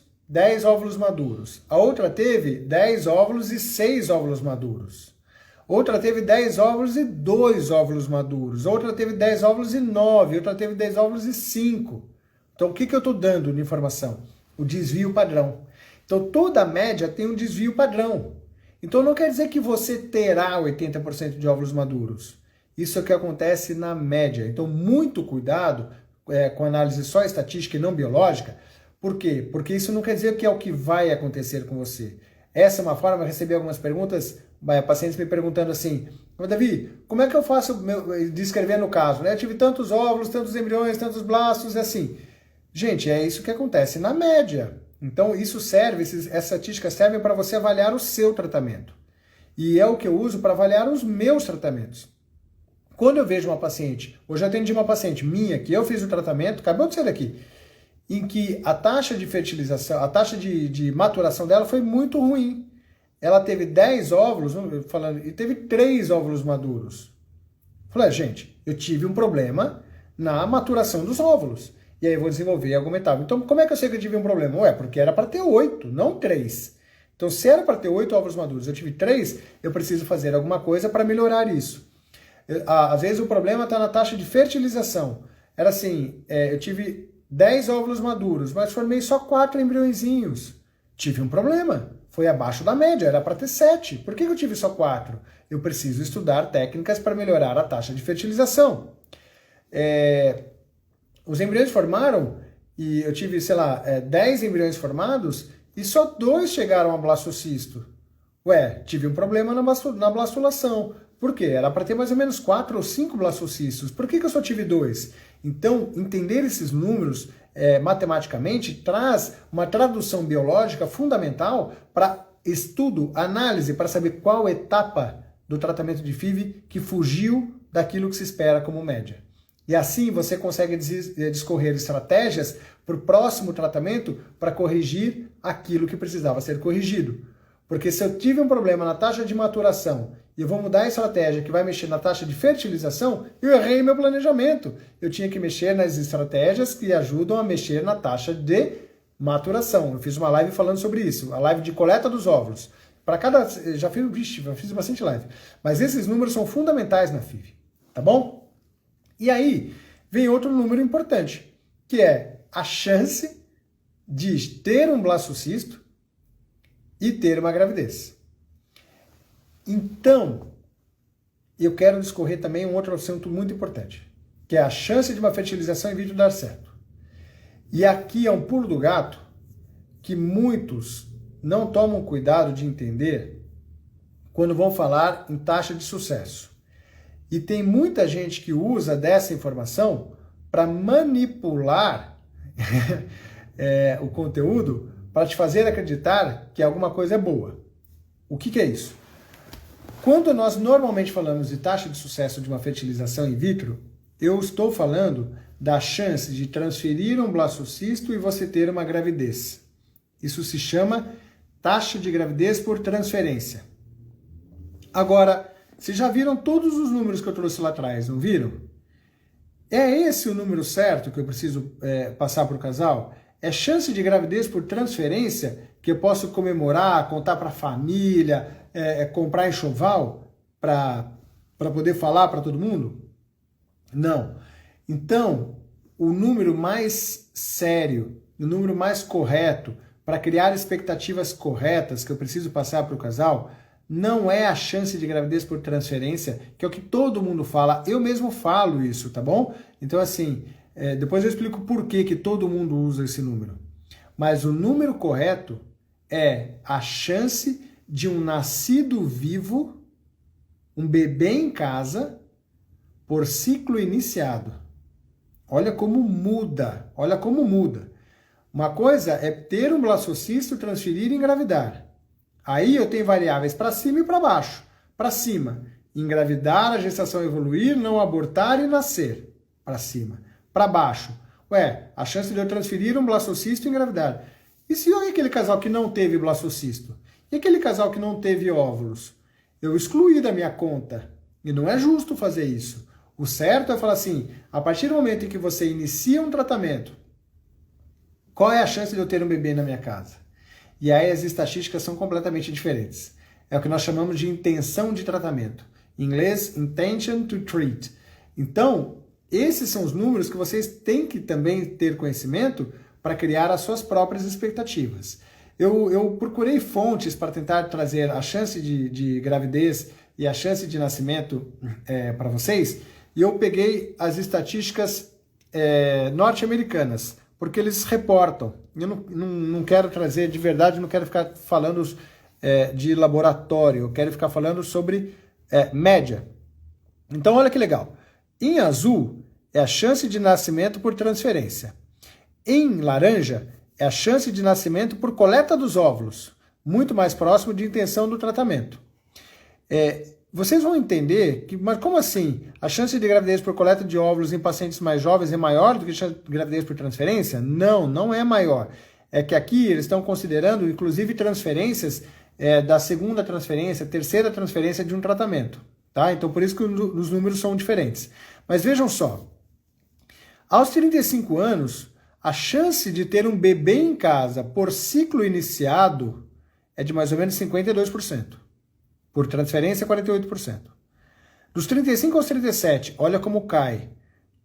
Speaker 1: maduros, a outra teve 10 óvulos e 6 óvulos maduros. Outra teve 10 óvulos e 2 óvulos maduros. Outra teve 10 óvulos e 9. Outra teve 10 óvulos e 5. Então, o que eu estou dando de informação? O desvio padrão. Então, toda média tem um desvio padrão. Então, não quer dizer que você terá 80% de óvulos maduros. Isso é o que acontece na média. Então, muito cuidado com análise só estatística e não biológica. Por quê? Porque isso não quer dizer que é o que vai acontecer com você. Essa é uma forma, eu recebi algumas perguntas, pacientes me perguntando assim, Davi, como é que eu faço descrever no caso? Eu tive tantos óvulos, tantos embriões, tantos blastos, assim. Gente, é isso que acontece na média. Então isso serve, essa estatística serve para você avaliar o seu tratamento. E é o que eu uso para avaliar os meus tratamentos. Quando eu vejo uma paciente, hoje eu atendi uma paciente minha, que eu fiz o tratamento, acabou de sair daqui, em que a taxa de fertilização, a taxa de maturação dela foi muito ruim. Ela teve 10 óvulos, falando, e teve 3 óvulos maduros. Falei, gente, eu tive um problema na maturação dos óvulos. E aí eu vou desenvolver e argumentar. Então, como é que eu sei que eu tive um problema? Ué, porque era para ter 8, não 3. Então, se era para ter 8 óvulos maduros, eu tive 3, eu preciso fazer alguma coisa para melhorar isso. Às vezes o problema está na taxa de fertilização. Era assim, eu tive 10 óvulos maduros, mas formei só 4 embriõezinhos. Tive um problema. Foi abaixo da média, era para ter 7. Por que eu tive só 4? Eu preciso estudar técnicas para melhorar a taxa de fertilização. Os embriões formaram, e eu tive, sei lá, 10 embriões formados, e só 2 chegaram a blastocisto. Ué, tive um problema na blastulação. Por quê? Era para ter mais ou menos 4 ou 5 blastocistos. Por que eu só tive 2? Então, entender esses números matematicamente traz uma tradução biológica fundamental para estudo, análise, para saber qual etapa do tratamento de FIV que fugiu daquilo que se espera como média. E assim você consegue discorrer estratégias para o próximo tratamento para corrigir aquilo que precisava ser corrigido. Porque se eu tive um problema na taxa de maturação e eu vou mudar a estratégia que vai mexer na taxa de fertilização, eu errei meu planejamento. Eu tinha que mexer nas estratégias que ajudam a mexer na taxa de maturação. Eu fiz uma live falando sobre isso, a live de coleta dos óvulos. Para cada... já fiz bastante live. Mas esses números são fundamentais na FIV, tá bom? E aí vem outro número importante, que é a chance de ter um blastocisto e ter uma gravidez. Então, eu quero discorrer também um outro assunto muito importante, que é a chance de uma fertilização in vitro dar certo. E aqui é um pulo do gato que muitos não tomam cuidado de entender quando vão falar em taxa de sucesso. E tem muita gente que usa dessa informação para manipular o conteúdo para te fazer acreditar que alguma coisa é boa. O que é isso? Quando nós normalmente falamos de taxa de sucesso de uma fertilização in vitro, eu estou falando da chance de transferir um blastocisto e você ter uma gravidez. Isso se chama taxa de gravidez por transferência. Agora, vocês já viram todos os números que eu trouxe lá atrás, não viram? É esse o número certo que eu preciso passar para o casal? É chance de gravidez por transferência que eu posso comemorar, contar para a família, comprar enxoval para poder falar para todo mundo? Não. Então, o número mais sério, o número mais correto para criar expectativas corretas que eu preciso passar para o casal não é a chance de gravidez por transferência, que é o que todo mundo fala. Eu mesmo falo isso, tá bom? Então, assim, depois eu explico por que todo mundo usa esse número. Mas o número correto é a chance de um nascido vivo, um bebê em casa, por ciclo iniciado. Olha como muda, olha como muda. Uma coisa é ter um blastocisto, transferir e engravidar. Aí eu tenho variáveis para cima e para baixo. Para cima, engravidar, a gestação evoluir, não abortar e nascer. Para cima. Para baixo, a chance de eu transferir um blastocisto e engravidar. E se aquele casal que não teve blastocisto? E aquele casal que não teve óvulos? Eu excluí da minha conta. E não é justo fazer isso. O certo é falar assim, a partir do momento em que você inicia um tratamento, qual é a chance de eu ter um bebê na minha casa? E aí as estatísticas são completamente diferentes. É o que nós chamamos de intenção de tratamento. Em inglês, intention to treat. Então, esses são os números que vocês têm que também ter conhecimento para criar as suas próprias expectativas. Eu procurei fontes para tentar trazer a chance de gravidez e a chance de nascimento para vocês, e eu peguei as estatísticas norte-americanas, porque eles reportam. Eu não quero trazer de verdade, não quero ficar falando de laboratório, eu quero ficar falando sobre média. Então, olha que legal. Em azul é a chance de nascimento por transferência. Em laranja é a chance de nascimento por coleta dos óvulos, muito mais próximo de intenção do tratamento. Vocês vão entender que, mas como assim? A chance de gravidez por coleta de óvulos em pacientes mais jovens é maior do que a chance de gravidez por transferência? Não, não é maior. É que aqui eles estão considerando, inclusive, transferências da segunda transferência, terceira transferência de um tratamento. Tá? Então, por isso que os números são diferentes. Mas vejam só, aos 35 anos, a chance de ter um bebê em casa por ciclo iniciado é de mais ou menos 52%. Por transferência, 48%. Dos 35 aos 37, olha como cai.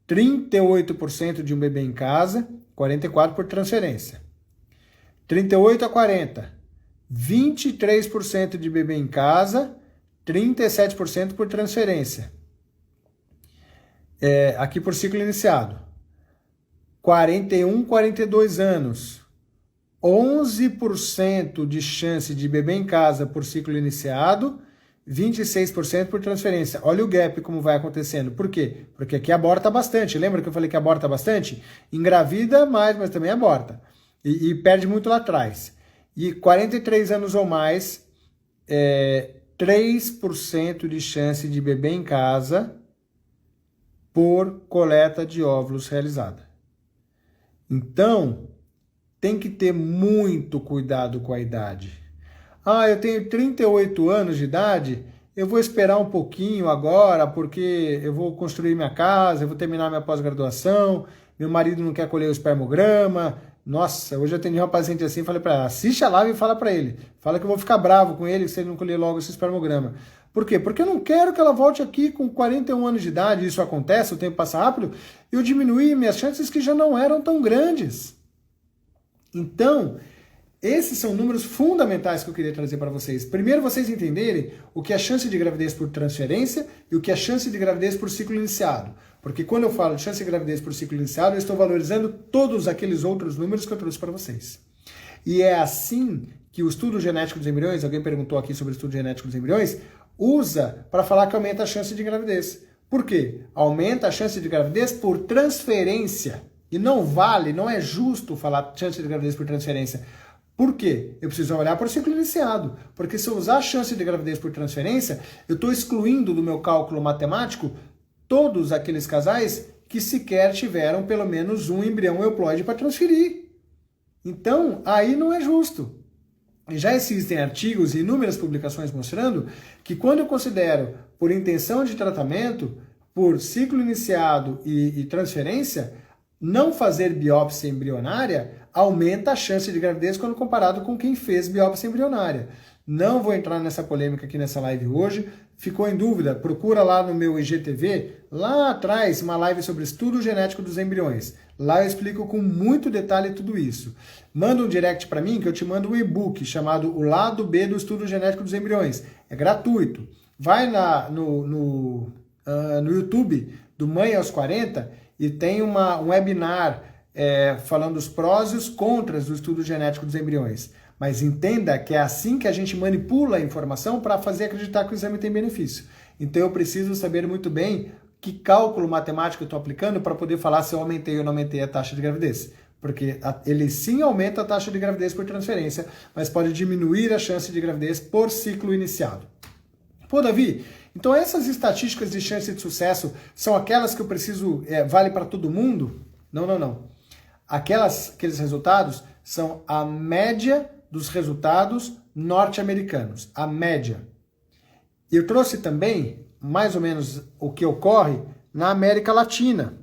Speaker 1: 38% de um bebê em casa, 44% por transferência. 38 a 40, 23% de bebê em casa, 37% por transferência. Aqui por ciclo iniciado. 41, 42 anos, 11% de chance de bebê em casa por ciclo iniciado, 26% por transferência. Olha o gap como vai acontecendo. Por quê? Porque aqui aborta bastante. Lembra que eu falei que aborta bastante? Engravida mais, mas também aborta. E perde muito lá atrás. E 43 anos ou mais, 3% de chance de bebê em casa por coleta de óvulos realizada. Então, tem que ter muito cuidado com a idade. Eu tenho 38 anos de idade, eu vou esperar um pouquinho agora, porque eu vou construir minha casa, eu vou terminar minha pós-graduação, meu marido não quer colher o espermograma. Nossa, hoje eu atendi uma paciente assim, falei para ela, assiste a live e fala para ele. Fala que eu vou ficar bravo com ele se ele não colher logo esse espermograma. Por quê? Porque eu não quero que ela volte aqui com 41 anos de idade, isso acontece, o tempo passa rápido, eu diminuí minhas chances que já não eram tão grandes. Então, esses são números fundamentais que eu queria trazer para vocês. Primeiro, vocês entenderem o que é a chance de gravidez por transferência e o que é a chance de gravidez por ciclo iniciado. Porque quando eu falo de chance de gravidez por ciclo iniciado, eu estou valorizando todos aqueles outros números que eu trouxe para vocês. E é assim que o estudo genético dos embriões, alguém perguntou aqui sobre o estudo genético dos embriões, usa para falar que aumenta a chance de gravidez. Por quê? Aumenta a chance de gravidez por transferência. E não vale, não é justo falar chance de gravidez por transferência. Por quê? Eu preciso olhar por ciclo iniciado. Porque se eu usar a chance de gravidez por transferência, eu estou excluindo do meu cálculo matemático todos aqueles casais que sequer tiveram pelo menos um embrião euploide para transferir. Então, aí não é justo. Já existem artigos e inúmeras publicações mostrando que quando eu considero por intenção de tratamento, por ciclo iniciado e transferência, não fazer biópsia embrionária aumenta a chance de gravidez quando comparado com quem fez biópsia embrionária. Não vou entrar nessa polêmica aqui nessa live hoje. Ficou em dúvida? Procura lá no meu IGTV, lá atrás, uma live sobre estudo genético dos embriões. Lá eu explico com muito detalhe tudo isso. Manda um direct para mim que eu te mando um e-book chamado O Lado B do Estudo Genético dos Embriões. É gratuito. Vai no YouTube do Mãe aos 40 e tem um webinar falando os prós e os contras do estudo genético dos embriões. Mas entenda que é assim que a gente manipula a informação para fazer acreditar que o exame tem benefício. Então eu preciso saber muito bem que cálculo matemático eu estou aplicando para poder falar se eu aumentei ou não aumentei a taxa de gravidez. Porque ele sim aumenta a taxa de gravidez por transferência, mas pode diminuir a chance de gravidez por ciclo iniciado. Pô, Davi, então essas estatísticas de chance de sucesso são aquelas que eu preciso, vale para todo mundo? Não. Aqueles resultados são a média dos resultados norte-americanos, a média. Eu trouxe também, mais ou menos, o que ocorre na América Latina.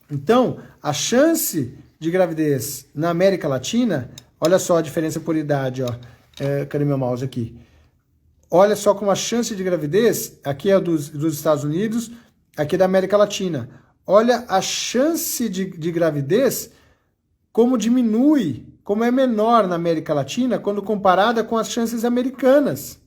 Speaker 1: Então, a chance de gravidez na América Latina, olha só a diferença por idade, ó. Cadê meu mouse aqui? Olha só como a chance de gravidez, aqui é dos Estados Unidos, aqui é da América Latina. Olha a chance de gravidez, como diminui, como é menor na América Latina, quando comparada com as chances americanas.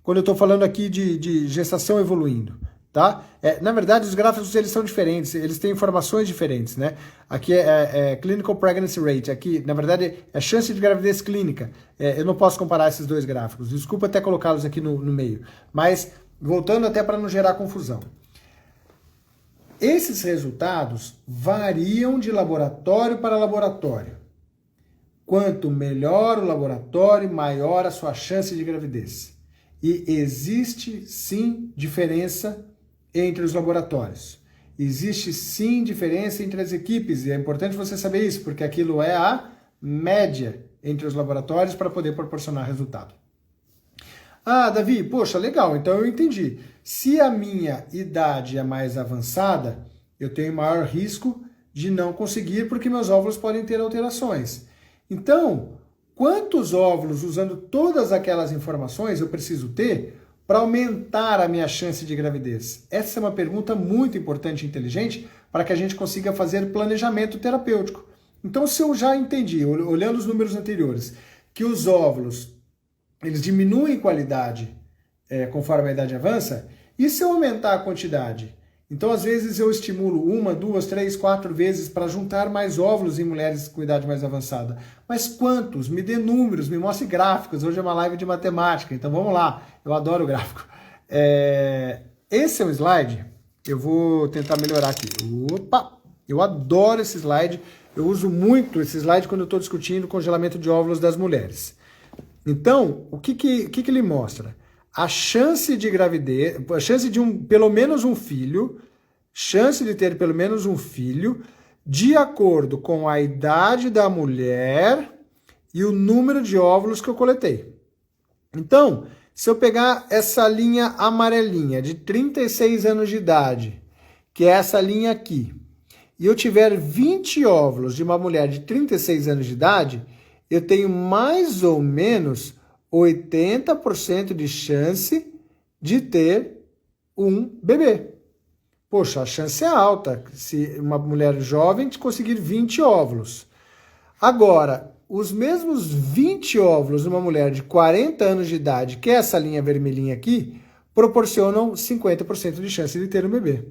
Speaker 1: Quando eu estou falando aqui de gestação evoluindo, tá? Na verdade, os gráficos eles são diferentes, eles têm informações diferentes, né? Aqui é Clinical Pregnancy Rate, aqui, na verdade, é chance de gravidez clínica. Eu não posso comparar esses dois gráficos, desculpa até colocá-los aqui no meio. Mas, voltando até para não gerar confusão. Esses resultados variam de laboratório para laboratório. Quanto melhor o laboratório, maior a sua chance de gravidez. E existe sim diferença entre os laboratórios. Existe sim diferença entre as equipes, e é importante você saber isso, porque aquilo é a média entre os laboratórios para poder proporcionar resultado. Ah, Davi, poxa, legal, então eu entendi. Se a minha idade é mais avançada, eu tenho maior risco de não conseguir, porque meus óvulos podem ter alterações. Então, quantos óvulos, usando todas aquelas informações, eu preciso ter para aumentar a minha chance de gravidez? Essa é uma pergunta muito importante e inteligente para que a gente consiga fazer planejamento terapêutico. Então, se eu já entendi, olhando os números anteriores, que os óvulos eles diminuem em qualidade conforme a idade avança, e se eu aumentar a quantidade? Então, às vezes, eu estimulo 1, 2, 3, 4 vezes para juntar mais óvulos em mulheres com idade mais avançada. Mas quantos? Me dê números, me mostre gráficos. Hoje é uma live de matemática, então vamos lá. Eu adoro gráfico. Esse é um slide, eu vou tentar melhorar aqui. Opa! Eu adoro esse slide. Eu uso muito esse slide quando eu estou discutindo o congelamento de óvulos das mulheres. Então, o que ele mostra? A chance de gravidez, a chance de pelo menos um filho, chance de ter pelo menos um filho, de acordo com a idade da mulher e o número de óvulos que eu coletei. Então, se eu pegar essa linha amarelinha de 36 anos de idade, que é essa linha aqui, e eu tiver 20 óvulos de uma mulher de 36 anos de idade, eu tenho mais ou menos 80% de chance de ter um bebê. Poxa, a chance é alta se uma mulher jovem conseguir 20 óvulos. Agora, os mesmos 20 óvulos de uma mulher de 40 anos de idade, que é essa linha vermelhinha aqui, proporcionam 50% de chance de ter um bebê.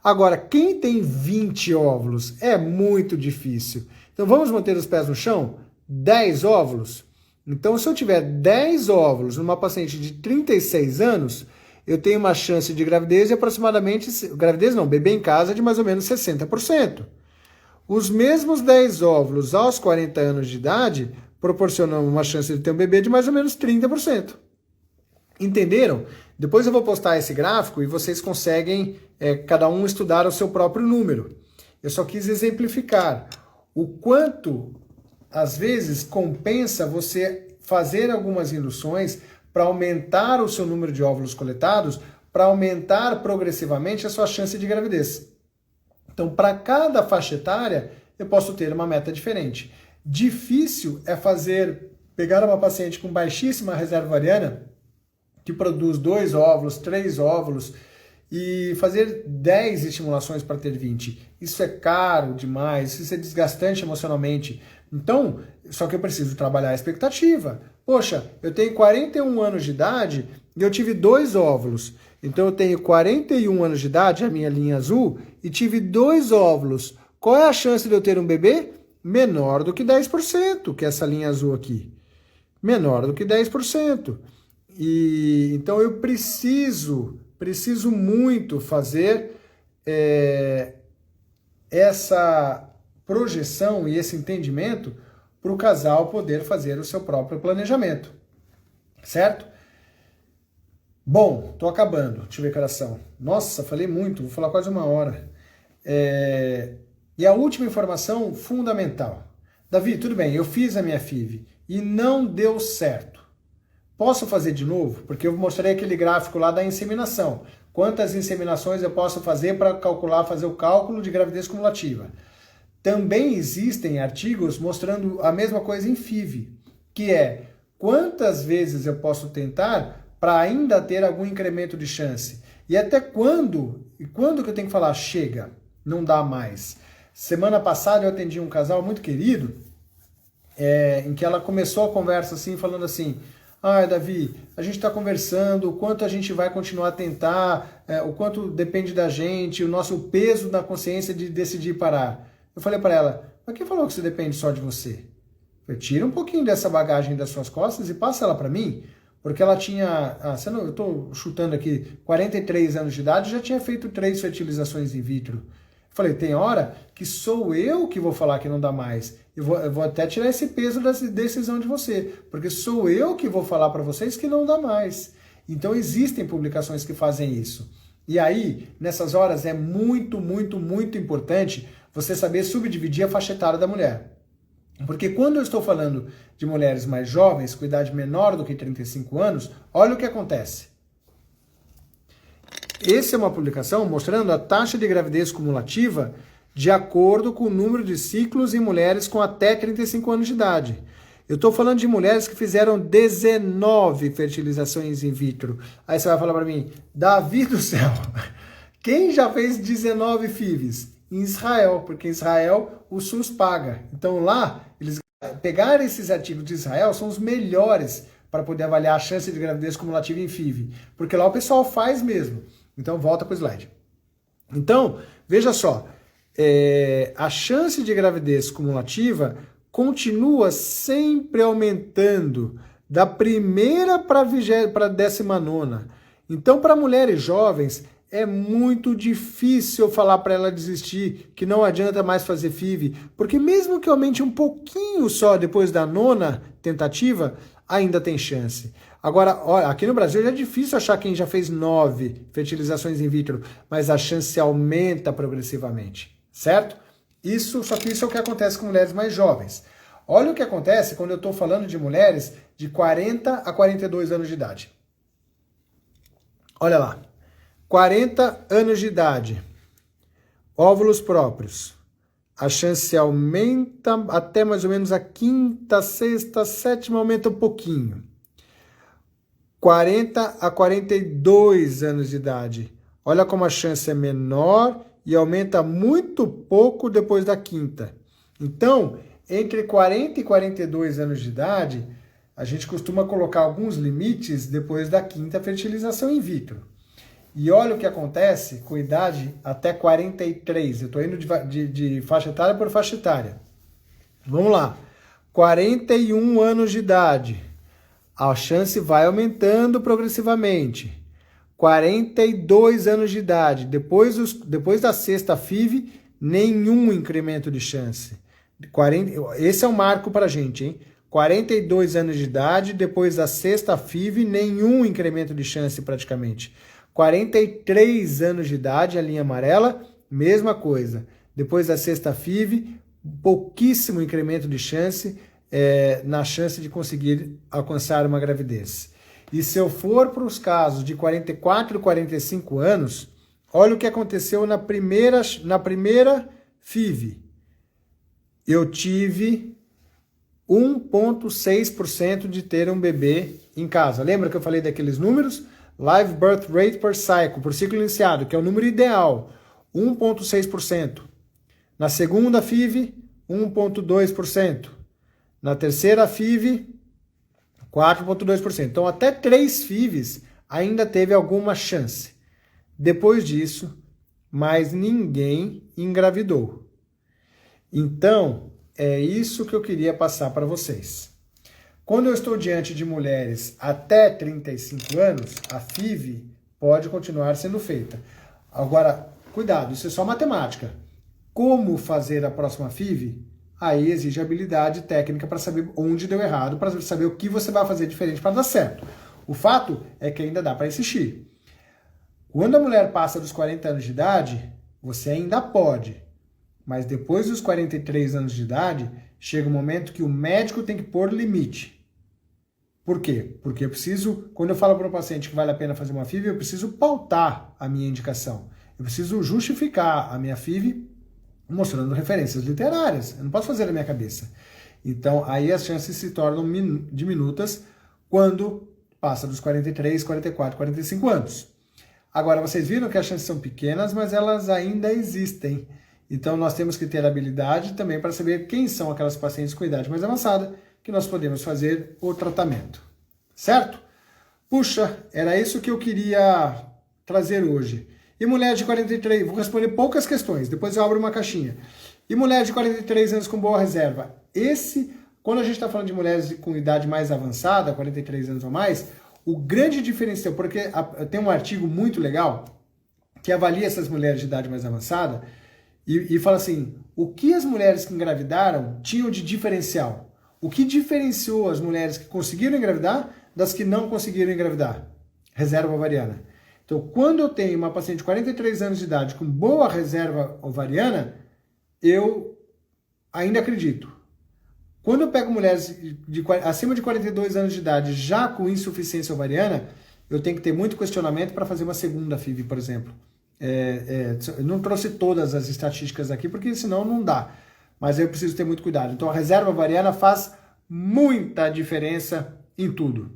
Speaker 1: Agora, quem tem 20 óvulos é muito difícil. Então, vamos manter os pés no chão? 10 óvulos? Então, se eu tiver 10 óvulos numa paciente de 36 anos, eu tenho uma chance de gravidez de aproximadamente, bebê em casa, de mais ou menos 60%. Os mesmos 10 óvulos aos 40 anos de idade proporcionam uma chance de ter um bebê de mais ou menos 30%. Entenderam? Depois eu vou postar esse gráfico e vocês conseguem, cada um, estudar o seu próprio número. Eu só quis exemplificar o quanto, às vezes, compensa você fazer algumas induções para aumentar o seu número de óvulos coletados, para aumentar progressivamente a sua chance de gravidez. Então, para cada faixa etária, eu posso ter uma meta diferente. Difícil é pegar uma paciente com baixíssima reserva ovariana, que produz 2 óvulos, 3 óvulos, e fazer 10 estimulações para ter 20. Isso é caro demais, isso é desgastante emocionalmente. Então, só que eu preciso trabalhar a expectativa. Poxa, eu tenho 41 anos de idade e eu tive 2 óvulos. Então eu tenho 41 anos de idade, a minha linha azul, e tive 2 óvulos. Qual é a chance de eu ter um bebê? Menor do que 10%, que é essa linha azul aqui. Menor do que 10%. E então eu preciso muito fazer essa projeção e esse entendimento para o casal poder fazer o seu próprio planejamento, certo? Bom, tô acabando, deixa eu ver que horas são. Nossa, falei muito, vou falar quase 1 hora. E a última informação fundamental. Davi, tudo bem, eu fiz a minha FIV e não deu certo. Posso fazer de novo? Porque eu mostrei aquele gráfico lá da inseminação. Quantas inseminações eu posso fazer para fazer o cálculo de gravidez cumulativa? Também existem artigos mostrando a mesma coisa em FIV, que é quantas vezes eu posso tentar para ainda ter algum incremento de chance. E até quando? E quando que eu tenho que falar, chega, não dá mais? Semana passada eu atendi um casal muito querido, em que ela começou a conversa assim, falando assim, Davi, a gente está conversando, o quanto a gente vai continuar a tentar, o quanto depende da gente, o nosso peso na consciência de decidir parar. Eu falei para ela, mas quem falou que isso depende só de você? Eu falei, tira um pouquinho dessa bagagem das suas costas e passa ela para mim, porque ela tinha, eu estou chutando aqui, 43 anos de idade, já tinha feito 3 fertilizações in vitro. Eu Falei, tem hora que sou eu que vou falar que não dá mais. Eu vou até tirar esse peso dessa decisão de você, porque sou eu que vou falar para vocês que não dá mais. Então existem publicações que fazem isso. E aí, nessas horas, é muito, muito, muito importante você saber subdividir a faixa etária da mulher. Porque quando eu estou falando de mulheres mais jovens, com idade menor do que 35 anos, olha o que acontece. Essa é uma publicação mostrando a taxa de gravidez cumulativa de acordo com o número de ciclos em mulheres com até 35 anos de idade. Eu estou falando de mulheres que fizeram 19 fertilizações in vitro. Aí você vai falar para mim, Davi do céu, quem já fez 19 FIVs? Em Israel, porque em Israel o SUS paga. Então lá, eles pegaram esses artigos de Israel, são os melhores para poder avaliar a chance de gravidez cumulativa em FIV. Porque lá o pessoal faz mesmo. Então volta para o slide. Então, veja só, a chance de gravidez cumulativa continua sempre aumentando, da primeira para a 19ª. Então, para mulheres jovens, é muito difícil falar para ela desistir, que não adianta mais fazer FIV, porque mesmo que aumente um pouquinho só depois da 9ª tentativa, ainda tem chance. Agora, olha, aqui no Brasil já é difícil achar quem já fez 9 fertilizações in vitro, mas a chance aumenta progressivamente, certo? Só que isso é o que acontece com mulheres mais jovens. Olha o que acontece quando eu estou falando de mulheres de 40 a 42 anos de idade. Olha lá. 40 anos de idade. Óvulos próprios. A chance aumenta até mais ou menos a 5ª, 6ª, 7ª, aumenta um pouquinho. 40 a 42 anos de idade. Olha como a chance é menor e aumenta muito pouco depois da 5ª. Então, entre 40 e 42 anos de idade, a gente costuma colocar alguns limites depois da 5ª fertilização in vitro. E olha o que acontece com idade até 43. Eu estou indo de faixa etária por faixa etária. Vamos lá. 41 anos de idade. A chance vai aumentando progressivamente. 42 anos de idade. Depois da 6ª FIV, nenhum incremento de chance. Esse é um marco para a gente, hein? 42 anos de idade, depois da 6ª FIV, nenhum incremento de chance praticamente. 43 anos de idade, a linha amarela, mesma coisa. Depois da 6ª FIV, pouquíssimo incremento de chance na chance de conseguir alcançar uma gravidez. E se eu for para os casos de 44 e 45 anos, olha o que aconteceu na primeira FIV. Eu tive 1,6% de ter um bebê em casa. Lembra que eu falei daqueles números? Live birth rate per cycle, por ciclo iniciado, que é o número ideal, 1,6%. Na segunda FIV, 1,2%. Na terceira FIV, 4,2%. Então, até 3 FIVs ainda teve alguma chance. Depois disso, mais ninguém engravidou. Então, é isso que eu queria passar para vocês. Quando eu estou diante de mulheres até 35 anos, a FIV pode continuar sendo feita. Agora, cuidado, isso é só matemática. Como fazer a próxima FIV? Aí exige habilidade técnica para saber onde deu errado, para saber o que você vai fazer diferente para dar certo. O fato é que ainda dá para insistir. Quando a mulher passa dos 40 anos de idade, você ainda pode. Mas depois dos 43 anos de idade, chega um momento que o médico tem que pôr limite. Por quê? Porque eu preciso, quando eu falo para um paciente que vale a pena fazer uma FIV, eu preciso pautar a minha indicação. Eu preciso justificar a minha FIV mostrando referências literárias. Eu não posso fazer na minha cabeça. Então, aí as chances se tornam diminutas quando passa dos 43, 44, 45 anos. Agora, vocês viram que as chances são pequenas, mas elas ainda existem. Então, nós temos que ter habilidade também para saber quem são aquelas pacientes com idade mais avançada que nós podemos fazer o tratamento. Certo? Puxa, era isso que eu queria trazer hoje. E mulher de 43, vou responder poucas questões, depois eu abro uma caixinha. E mulher de 43 anos com boa reserva. Quando a gente está falando de mulheres com idade mais avançada, 43 anos ou mais, o grande diferencial, tem um artigo muito legal que avalia essas mulheres de idade mais avançada, e fala assim, o que as mulheres que engravidaram tinham de diferencial? O que diferenciou as mulheres que conseguiram engravidar das que não conseguiram engravidar? Reserva ovariana. Então, quando eu tenho uma paciente de 43 anos de idade com boa reserva ovariana, eu ainda acredito. Quando eu pego mulheres acima de 42 anos de idade já com insuficiência ovariana, eu tenho que ter muito questionamento para fazer uma segunda FIV, por exemplo. Eu não trouxe todas as estatísticas aqui, porque senão não dá. Mas eu preciso ter muito cuidado. Então a reserva ovariana faz muita diferença em tudo.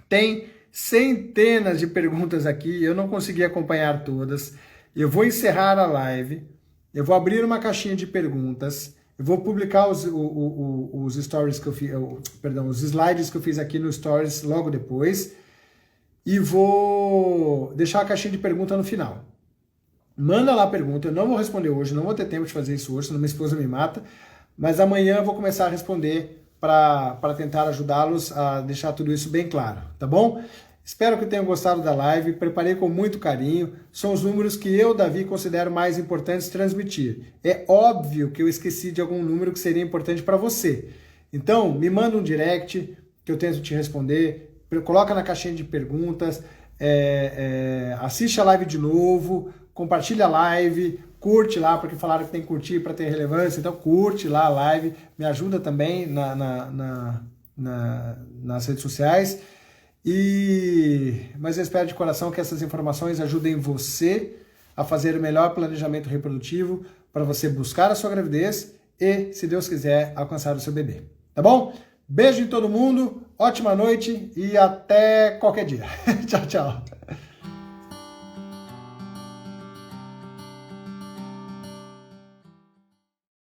Speaker 1: Tem centenas de perguntas aqui, eu não consegui acompanhar todas. Eu vou encerrar a live, eu vou abrir uma caixinha de perguntas, eu vou publicar os stories que eu fiz, os slides que eu fiz aqui no Stories logo depois, e vou deixar a caixinha de pergunta no final. Manda lá a pergunta, eu não vou responder hoje, não vou ter tempo de fazer isso hoje, senão minha esposa me mata, mas amanhã eu vou começar a responder para tentar ajudá-los a deixar tudo isso bem claro, tá bom? Espero que tenham gostado da live, preparei com muito carinho, são os números que eu, Davi, considero mais importantes transmitir. É óbvio que eu esqueci de algum número que seria importante para você. Então, me manda um direct, que eu tento te responder, coloca na caixinha de perguntas, assiste a live de novo, compartilha a live, curte lá, porque falaram que tem que curtir para ter relevância, então curte lá a live, me ajuda também nas redes sociais. Mas eu espero de coração que essas informações ajudem você a fazer o melhor planejamento reprodutivo para você buscar a sua gravidez e, se Deus quiser, alcançar o seu bebê. Tá bom? Beijo em todo mundo, ótima noite e até qualquer dia. Tchau, tchau.